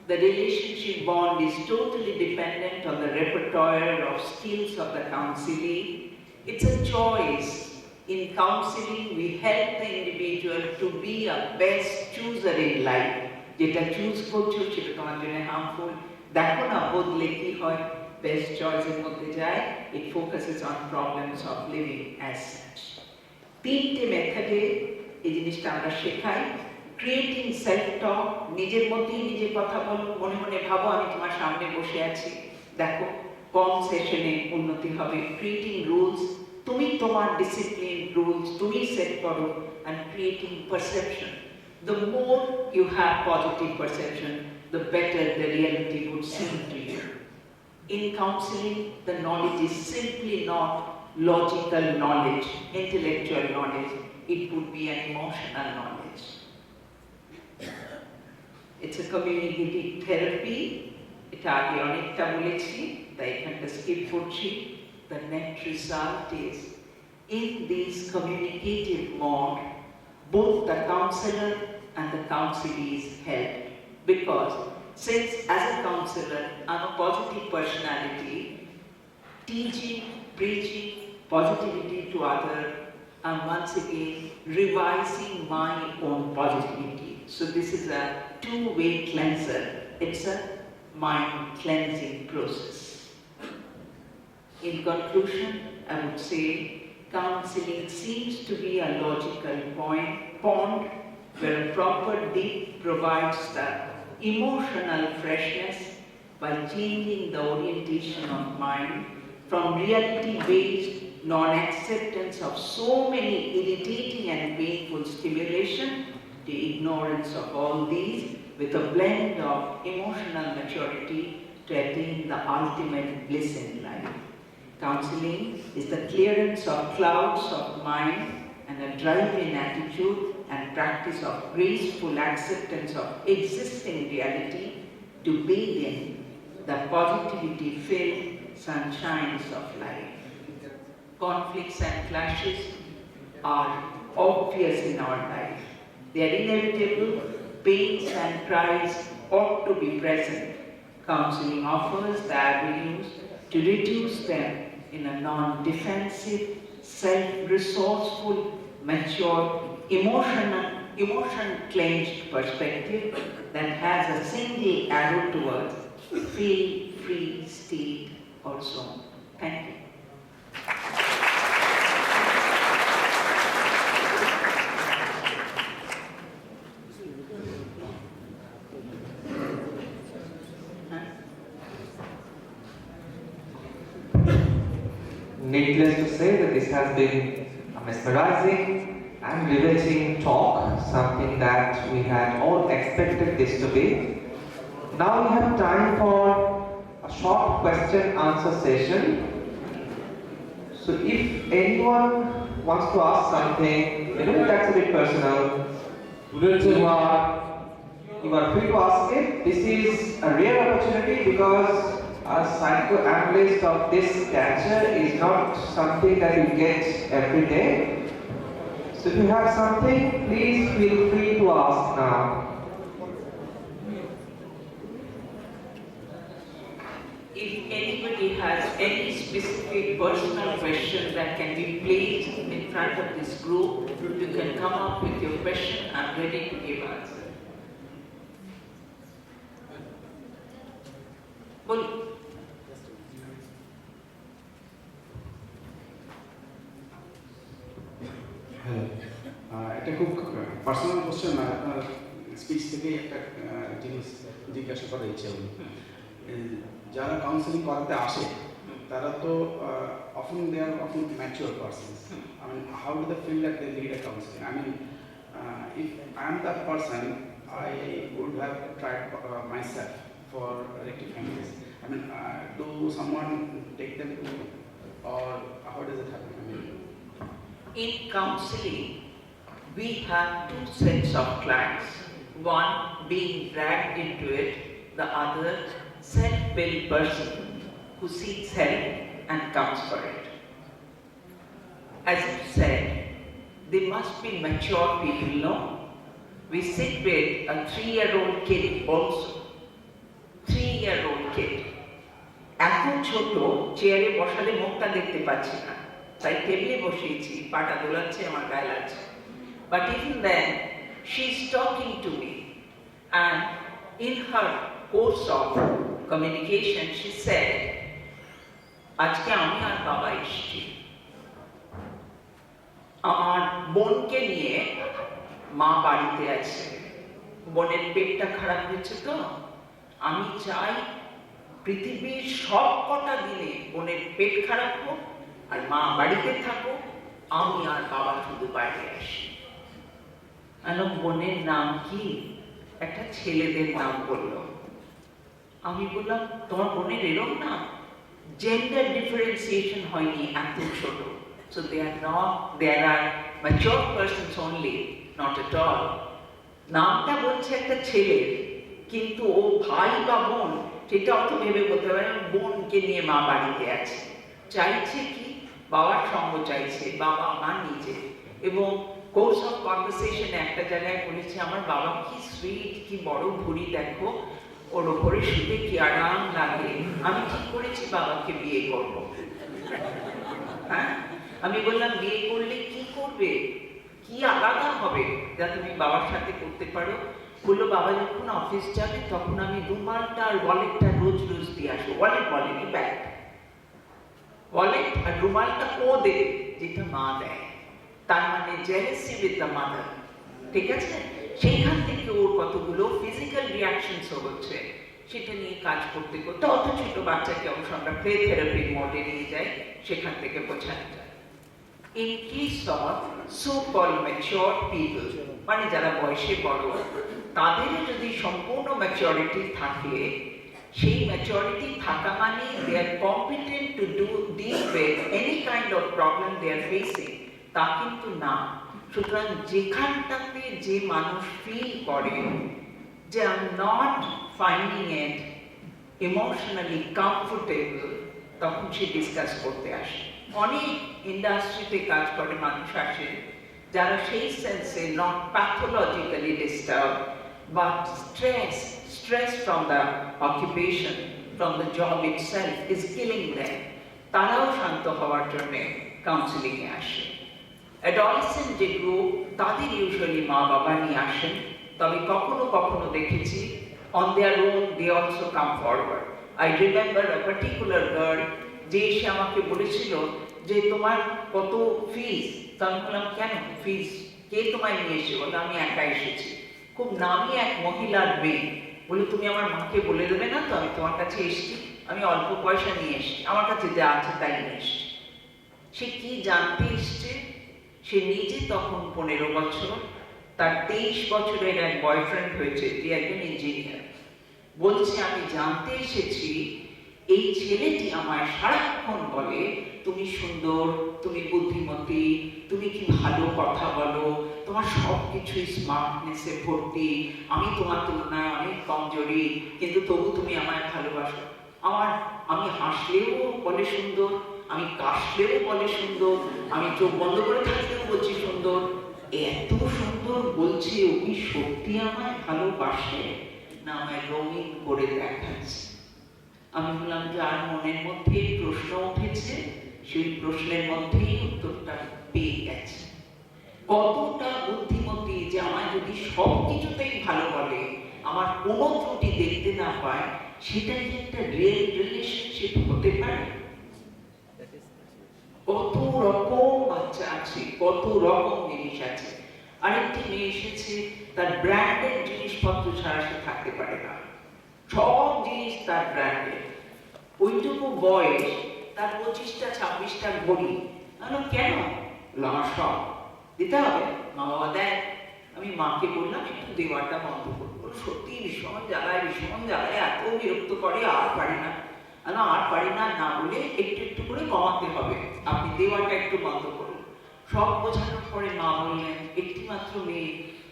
The relationship bond is totally dependent on the repertoire of skills of the counselee. It's a choice. In counseling, we help the individual to be a best chooser in life. যেটা চুজ করছো সেটা তোমার জন্য হার্মফুল, দেখো না বদলে কি হয়, বেস্ট চয়েসের মধ্যে যায়। It focuses on problems of living as such. তিনটে মেথডে এই জিনিসটা আমরা শেখাই। ক্রিয়েটিং সেলফ টক, নিজের মধ্যেই নিজে কথা বলো, মনে মনে ভাবো আমি তোমার সামনে বসে আছি, দেখো কম সেশনে উন্নতি হবে। ক্রিয়েটিং রুলস, তুমি তোমার ডিসিপ্লিন রুলস তুমি সেট করো। And creating perception, the more you have positive perception, the better the reality would seem to you. In counseling, the knowledge is simply not logical knowledge, intellectual knowledge, it would be an emotional knowledge. It's a communicative therapy. এটা আগে অনেকটা বলেছি, তাই এখানটা স্কিপ করছি। The net result is, in this communicative mode, both the counselor and the counselee is helped, because since as a counselor I'm a positive personality, teaching, preaching positivity to others, I'm once again revising my own positivity. So this is a two-way cleanser. It's a mind cleansing process. In conclusion, I would say counseling seems to be a logical pond where a proper dip provides the emotional freshness by changing the orientation of mind from reality-based non-acceptance of so many irritating and painful stimulation to ignorance of all these with a blend of emotional maturity to attain the ultimate bliss in life. Counseling is the clearance of clouds of mind and a drive-in attitude and practice of graceful acceptance of existing reality to bathe in the positivity-filled sunshines of life. Conflicts and clashes are obvious in our life. They are inevitable. Pains and cries ought to be present. Counseling offers the avenues to reduce them in a non-defensive, self-resourceful, mature, emotion-cleansed perspective that has a single arrow towards feel-free state or zone. Thank you. Needless to say that this has been a mesmerizing and riveting talk, something that we had all expected this to be. Now we have time for a short question-answer session. So if anyone wants to ask something, even if that's a bit personal, you are free to ask it. This is a rare opportunity because a psychoanalyst of this stature is not something that you get every day. So if you have something, please feel free to ask now. If anybody has any specific personal question that can be placed in front of this group, you can come up with your question. I'm ready to give answer. Well, একটা খুব পার্সোনাল কোশ্চেন না, আপনার স্পিচ থেকেই একটা জিনিস জিজ্ঞাসা করার ইচ্ছে হলো। যারা কাউন্সেলিং করাতে আসে তারা তো often they are often mature persons. I mean, how do they feel that they need a counseling? I mean, if I am that person, I would have tried myself for rectifying this. I mean, do someone take them to, or how does it happen? I mean, in counseling, we have two sets of clients. One being dragged into it, the other self-willed person who seeks help and comes for it. As you said, they must be mature people, no? We sit with a 3-year-old kid also. 3-year-old kid. এত ছোট চেয়ারে বসালে মুখটা দেখতে পাচ্ছি না, তাই টেবিলে বসিয়েছি, পাটা দোলাচ্ছে, আমার গায়ে লাগছে। But even then, she's talking to me, and in her course of communication, she said, আজকে আমি আর বাবা এসেছি, আমার বোনকে নিয়ে মা বাড়িতে আছে, বোনের পেটটা খারাপ হয়েছে, তো আমি চাই পৃথিবীর সব কটা দিনে বোনের পেট খারাপ হোক আর মা বাড়িতে থাকো, আমি আর বাবা শুধু বাইরে আসি। বোনের নাম কি? একটা ছেলেদের নাম বললো। আমি বললাম, তোমার বোনের এরকম না? জেন্ডার ডিফারেন্সিয়েশন হয়নি, এত ছোট। So there are mature persons only, not at all. নামটা বলছে একটা ছেলের, কিন্তু ও ভাই বা বোন সেটা অত ভেবে বলতে পারে। বোনকে নিয়ে মা বাড়িতে আছে, চাইছে কি? বাবার সঙ্গ চাইছে, বাবা মা নিজে। এবং কোর্স অফ কনভারসেশনে একটা জায়গায় বলেছে, আমার বাবা কি সুইট, কি বড় ভুঁড়ি দেখো, ওর ওপরে শুতে কি আরাম লাগে, আমি ঠিক করেছি বাবাকে বিয়ে করব। হ্যাঁ, আমি বললাম, বিয়ে করলে কি করবে, কি আলাদা হবে যা তুমি বাবার সাথে করতে পারো? বললো, বাবা যখন অফিস যাবে তখন আমি রুমালটা আর ওয়ালেটটা রোজ রোজ দিয়ে আসবো। ওয়ালেট বলেনি, ব্যাগ। ওয়ালেট আর রুমালটা ও দেবে, যেটা মা দেয়। তার মানে জেলাসি উইথ দ্য মাদার, ঠিক আছে? সেইখান থেকে ওর কতগুলো ফিজিক্যাল রিয়াকশনস হচ্ছে। সেটা নিয়ে কাজ করতে করতে অত ছোট বাচ্চাকে অবশ্য আমরা প্লে থেরাপির মোডে নিয়ে যাই, সেখান থেকে বোঝানো যায়। In case of so-called mature people, মানে যারা বয়সে বড়, তাদেরও যদি সম্পূর্ণ ম্যাচুরিটি থাকে, সেই ম্যাচুরিটি থাকা মানে they are competent to deal with any kind of problem they are facing, তা কিন্তু না। সুতরাং যেখানটাতে যে মানুষ ফিল করে যে I am not finding it emotionally comfortable, তখন সে ডিসকাস করতে আসে। অনেক ইন্ডাস্ট্রিতে কাজ করে মানুষ আসে যারা সেই সেন্সে not pathologically disturb, but stress from the occupation, from the job itself is killing them. তারাও শান্ত হওয়ার জন্য কাউন্সিলিংয়ে আসে। অ্যাডোলেসেন্ট যে গ্রুপ, তাদের ইউজুয়ালি মা বাবা নিয়ে আসেন, তবে কখনো কখনো দেখেছি on their own they also come forward. I remember a particular girl যে এসে আমাকে বলেছিল যে তোমার কত ফিস। তো আমি বললাম কেন ফিস, কে তোমায় নিয়ে এসে? বলে আমি একা এসেছি। খুব নামি এক মহিলার মেয়ে, বলে তুমি আমার মাকে বলে দেবে না তো আমি তোমার কাছে এসেছি, আমি অল্প পয়সা নিয়ে এসেছি, আমার কাছে যা আছে তাই নিয়ে এসেছি। সে কি জানতে এসছে? সে নিজে তখন 15 বছর, তার 23 বছরের এক বয়ফ্রেন্ড হয়েছে, যে একজন ইঞ্জিনিয়ার। বলছে আমি জানতে এসেছি এই ছেলেটি আমায় সারাক্ষণ বলে তুমি সুন্দর, তুমি বুদ্ধিমতী, তুমি কি ভালো কথা বলো, তোমার সব কিছুই স্মার্টনেসে ভর্তি, আমি তোমার তুলনায় অনেক কমজোরি, কিন্তু তবু তুমি আমায় ভালোবাসো। আমি হাসলেও বলে সুন্দর, আমি কাশলেও বলে সুন্দর, আমি চোখ বন্ধ করে থাকলেও বলছি সুন্দর। এত সুন্দর বলছে, ও কি সত্যি আমায় ভালোবাসে না আমায় রঙিন করে দেখাচ্ছে? আমি বললাম যে আর মনের মধ্যে প্রশ্ন উঠেছে, সেই প্রশ্নের মধ্যেই উত্তরটা পেয়ে গেছে। কতটা বুদ্ধিমতী যে আমায় যদি সব কিছুতেই ভালো বলে, আমার কোনো ত্রুটি দেখতে না পায়, সেটা কি একটা রিয়েল রিলেশনশিপ হতে পারে? কত রকম বাচ্চা আছে, কত রকম জিনিস আছে। আরেকটি মেয়ে এসেছে, তার ব্র্যান্ডেড জিনিসপত্র ছাড়া সে থাকতে পারে না, সব জিনিস তার ব্র্যান্ডেড। ওইটুকু বয়স, তার 25টা 26টা ঘড়ি। আমি কেন? আমার সব দিতে হবে, মা বাবা দেয়। আমি মাকে বললাম একটু দেওয়াটা বন্ধ করবো। সত্যি ভীষণ জ্বালায়, ভীষণ জ্বালায়, এত বিরক্ত করে, আর পারি না। আর পারি না না বলে একটু একটু করে কমাতে হবে, আপনি দেওয়াটা একটু বন্ধ করুন। সব বোঝানোর পরে মা বললেন একটি মাত্র মেয়ে,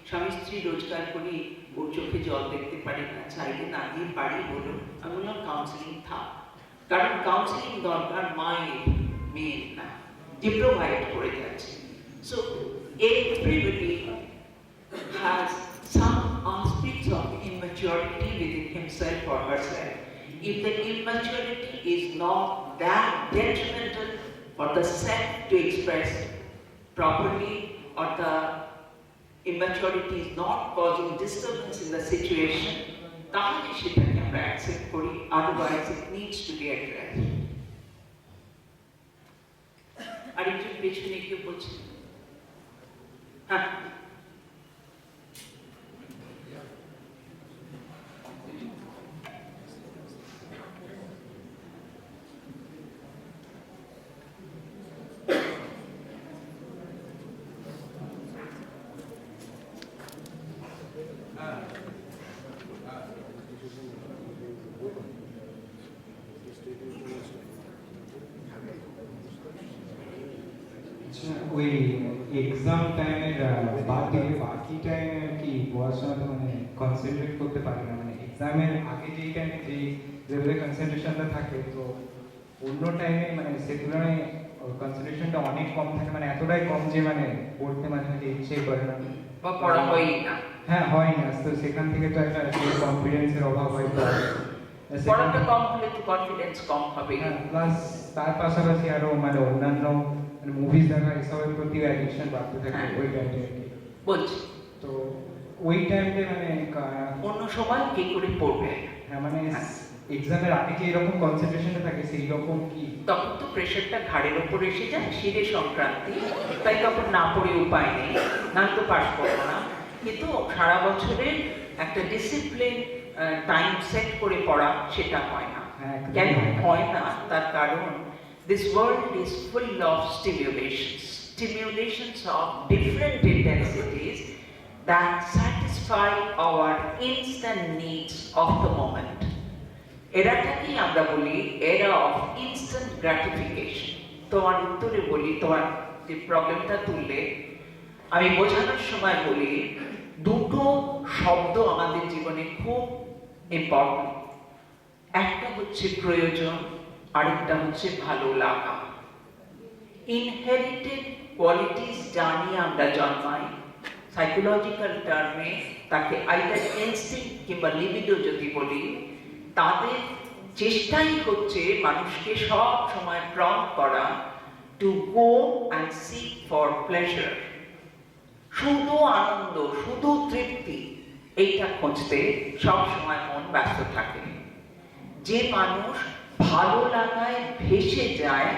স্বামী স্ত্রী রোজগার করি, ওর চোখে জল দেখতে পারি না, চাইলে না দিয়ে পারি বলুন। আমি বললাম কাউন্সিলিং থাক, কারণ কাউন্সিলিং দরকার মায়ের, মেয়ের না, যে প্রোভাইড করে যাচ্ছে। So everybody has some aspects of immaturity within himself or herself. If the immaturity is not that detrimental for the self to express properly, or the immaturity is not causing disturbance in the situation, তাহলে সেটাকে আমরা অ্যাকসেপ্ট করি, otherwise it needs to be addressed. আরেকজন পেছনে কেউ বলছে, হ্যাঁ ওই এক্সাম টাইমের বাকি টাইমে কি পড়াশোনাতে মানে কনসেন্ট্রেট করতে পারি না, মানে এক্সামের আগে যেই টাইমে যেই লেভেলে কনসেন্ট্রেশনটা থাকে, তো অন্য টাইমে মানে সে তুলনায় কনসেন্ট্রেশনটা অনেক কম থাকে, মানে এতটাই কম যে মানে পড়তে মাঝে মাঝে ইচ্ছে করে না বা পড়া হয়ই না। হ্যাঁ হয় না, তো সেখান থেকে তো একটা কনফিডেন্সের অভাব হয়। তো পড়াটা কম হলে তো কনফিডেন্স কম হবে। প্লাস তার পাশাপাশি আরো মানে অন্যান্য মুভিজ দেখা এসবের প্রতি অ্যাডিকশন বাড়তে থাকে ওই টাইমে বলছি। তো ওই টাইমে মানে অন্য সময় কি করে পড়বে? হ্যাঁ মানে এক্সামের আগে যে এরকম কনসেন্ট্রেশনটা থাকে সেই রকম কি তখন তো প্রেশারটা ঘাড়ের ওপর এসে যায়, শিরে সংক্রান্তি, তাই তখন না পড়ে উপায় নেই, না তো পাস করবো না। কিন্তু সারা বছরের একটা ডিসিপ্লিন টাইম সেট করে পড়া সেটা হয় না। হ্যাঁ, একদমই কেন হয় না। হয় না তার কারণ this world is full of stimulations of different intensities that satisfy our instant needs of the moment. এরাটাকেই আমরা বলি era of instant gratification। তোমার উত্তরে বলি, তোমার যে প্রবলেমটা তুললে আমি বোঝানোর সময় বলি দুটো শব্দ আমাদের জীবনে খুব ইম্পর্টেন্ট। একটা হচ্ছে প্রয়োজন, আরেকটা হচ্ছে ভালো লাগা। ইনহেরিটেড কোয়ালিটিস যা নিয়ে আমরা জন্মাই, সাইকোলজিক্যাল টার্মে তাকে আইদার ইনস্টিংক্ট কিংবা লিবিডো যদি বলি, তাদের চেষ্টাই হচ্ছে মানুষকে সব সময় প্রম্পট করা to go and seek for pleasure. শুধু আনন্দ, শুধু তৃপ্তি, এইটা খুঁজতে সব সময় মন ব্যস্ত থাকে। যে মানুষ ভালো লাগায় ভেসে যায়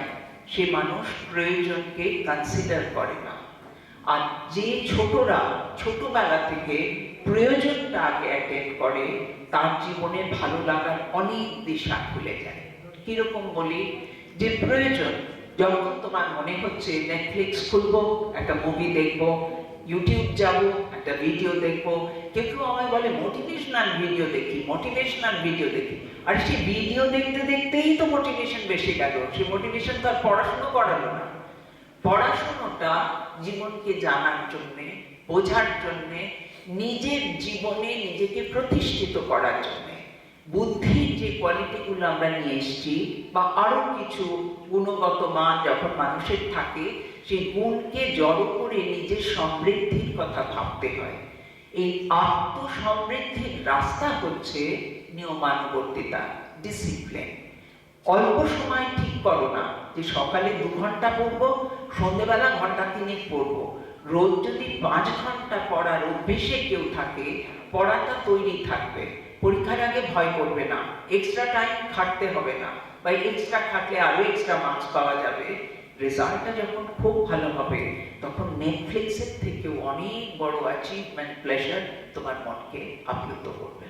সে মানুষ প্রয়োজনকে কনসিডার করে না। আর যে ছোটরা ছোটবেলা থেকে প্রয়োজনটা আগে অ্যাটেন্ড করে তার জীবনে ভালো লাগার অনেক দিশা খুলে যায়। কিরকম বলি, যে প্রয়োজন যখন তোমার মনে হচ্ছে নেটফ্লিক্স খুলবো, একটা মুভি দেখবো, ইউটিউব যাবো, একটা ভিডিও দেখবো, কেউ কেউ আমায় বলে মোটিভেশনাল ভিডিও দেখি, আর সেই ভিডিও দেখতে দেখতেই তো মোটিভেশন বেশি গেল। সেই মোটিভেশন তো আর পড়াশুনো করালো না। পড়াশোনাটা জীবনকে জানার জন্যে, বোঝার জন্যে, নিজের জীবনে নিজেকে প্রতিষ্ঠিত করার জন্যে। বুদ্ধির যে কোয়ালিটিগুলো আমরা নিয়ে এসেছি বা আরো কিছু গুণগত মান যখন মানুষের থাকে, সেই গুণকে জড়ো করে নিজের সমৃদ্ধির কথা ভাবতে হয়। এই আত্মসমৃদ্ধির রাস্তা হচ্ছে নিয়মানুবর্তিতা, ডিসিপ্লিন। অল্প সময় ঠিক করো না যে সকালে 2 ঘন্টা পড়বো, সন্ধ্যেবেলা ঘন্টা 3 পড়বো। রোজ যদি 5 ঘন্টা পড়ার অভ্যেসে কেউ থাকে, পড়াটা তৈরি থাকবে, পরীক্ষার আগে ভয় করবে না, এক্সট্রা টাইম খাটতে হবে না, বা এক্সট্রা খাটলে আরো এক্সট্রা মার্কস পাওয়া যাবে। রেজাল্টটা যখন খুব ভালো হবে তখন নেটফ্লিক্সের থেকেও অনেক বড় অ্যাচিভমেন্ট, প্লেজার তোমার মনকে আপ্লুত করবে,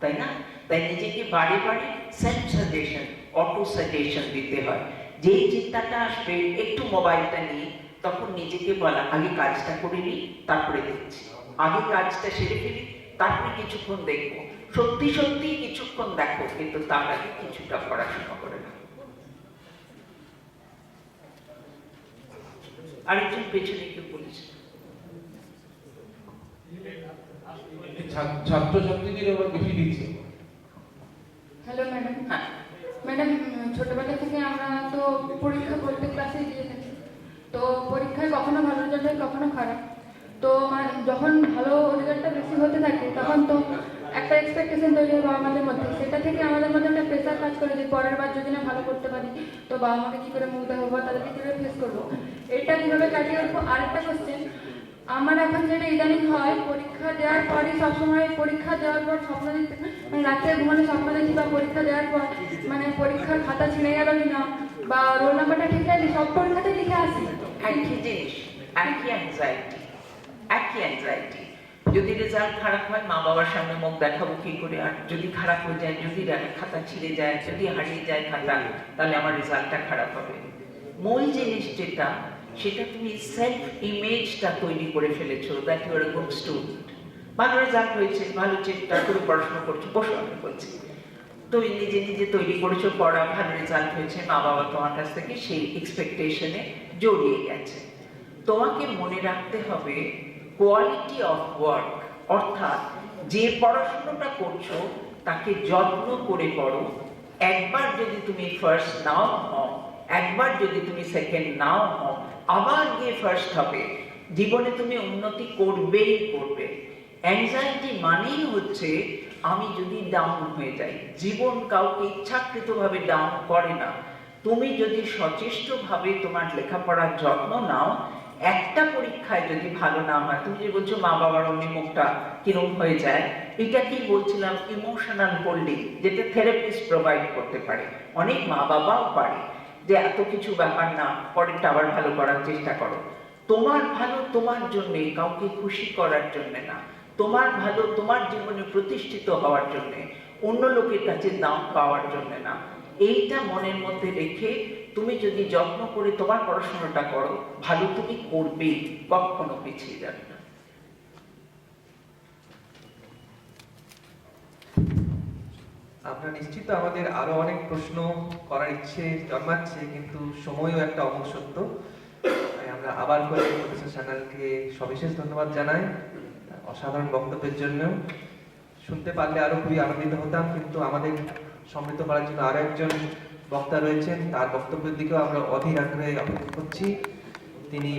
তাই না? তাই নিজেকে বারে বারে সেলফ সাজেশন, অটো সাজেশন দিতে হয়। যেই চিন্তাটা আসবে একটু মোবাইলটা নিয়ে, তখন নিজেকে বলা আগে কাজটা করে নিই, তারপরে দেখছি, আগে কাজটা সেরে ফেলি, তারপরে কিছুক্ষণ দেখবো। সত্যি সত্যি কিছুক্ষণ দেখো, কিন্তু তার আগে কিছুটা পড়াশোনা করে না। আরেকজন পেছনে কেউ বলেছে, ছাত্রছাত্রীদের আবার বেশি দিচ্ছে। Hello madam. হ্যাঁ, ম্যাডাম, ছোটবেলা থেকে আমরা তো পরীক্ষা প্রত্যেক ক্লাসে দিয়ে থাকি, তো পরীক্ষায় কখনো ভালো রেজাল্ট হয়, কখনো খারাপ। তো যখন ভালো রেজাল্টটা বেশি হতে থাকে তখন তো একটা এক্সপেকটেশন তৈরি হবে আমাদের মধ্যে, সেটা থেকে আমাদের মধ্যে একটা প্রেশার কাজ করে যে পরের বার যদি না ভালো করতে পারি তো বাবা মাকে কী করে মুখ দেখাবো, তাদেরকে কী করে ফেস করবো, এটা কীভাবে কাটিয়ে উঠবো। আরেকটা কোশ্চেন, আমার এখন যেটা ইদানিং হয়, পরীক্ষা দেওয়ার পরই সবসময় পরীক্ষা দেওয়ার পর স্বপ্ন দেখতে, মানে রাতে ঘুমানো স্বপ্ন দেখি, বা পরীক্ষা দেওয়ার পর মানে পরীক্ষার খাতা ছিঁড়ে গেল কিনা বা রোল নাম্বারটা ঠিক আছে, সব পরীক্ষাতে লিখে আসি। একই জিনিস, একই অ্যাংজাইটি। যদি রেজাল্ট খারাপ হয় মা বাবার সামনে মুখ দেখাবো কি করে, আর যদি খারাপ হয়ে যায়, যদি খাতা ছিঁড়ে যায়, যদি হারিয়ে যায় খাতা, তাহলে আমার রেজাল্টটা খারাপ হবে। মূল জিনিস যেটা, সেটা তুমি সেলফ ইমেজটা তৈরি করে ফেলেছো, that you are a good student. ভালো রেজাল্ট হয়েছে, ভালো চেষ্টা করে পড়াশোনা করছো, আমি বলছি তুমি নিজে নিজে তৈরি করেছো পড়া, ভালো রেজাল্ট হয়েছে, মা বাবা তোমার কাছ থেকে সেই এক্সপেকটেশনে জড়িয়ে গেছে। তোমাকে মনে রাখতে হবে কোয়ালিটি অফ ওয়ার্ক, অর্থাৎ যে পড়াশোনাটা করছো তাকে যত্ন করে পড়ো। একবার যদি তুমি ফার্স্ট নাও হও, একবার যদি তুমি সেকেন্ড নাও হও, আবার গিয়ে ফার্স্ট হবে, জীবনে তুমি উন্নতি করবেই করবে। অ্যাংজাইটি মানেই হচ্ছে আমি যদি ডাউন হয়ে যাই। জীবন কাউকে ইচ্ছাকৃতভাবে ডাউন করে না। তুমি যদি সচেষ্টভাবে তোমার লেখাপড়ার যত্ন নাও, একটা পরীক্ষায় যদি ভালো না হয়, তুমি যে বলছো মা বাবার অমনি মুখটা কিরম হয়ে যায়, এটা কি বলছিলাম ইমোশনাল হোল্ডিং, যেটা থেরাপিস্ট প্রোভাইড করতে পারে, অনেক মা বাবাও পারে, যে এত কিছু ব্যাপার না, পরেরটা আবার ভালো করার চেষ্টা করো। তোমার ভালো তোমার জন্যে, কাউকে খুশি করার জন্য না। তোমার ভালো, তোমার জীবনে প্রতিষ্ঠিত হওয়ার জন্য, অন্য লোকের কাছে দাম পাওয়ার জন্য না। এইটা মনের মধ্যে রেখে তুমি যদি যত্ন করে তোমার পড়াশোনাটা করো, ভালো তুমি করবেই, কখনো পিছিয়ে যাবে না। আমরা নিশ্চিত আমাদের আরো অনেক প্রশ্ন করার ইচ্ছে জন্মাচ্ছে, কিন্তু সময়ও একটা অমূল্য। তাই আমরা আবার করে প্রফেসর সান্যালকে সবিশেষ ধন্যবাদ জানাই অসাধারণ বক্তব্যের জন্য। শুনতে পারলে আরো খুবই আনন্দিত হতাম, কিন্তু আমাদের সমৃদ্ধ করার জন্য আরো একজন বক্তা রয়েছেন, তার বক্তব্যের দিকেও আমরা অধীর আগ্রহে অপেক্ষা করছি। তিনি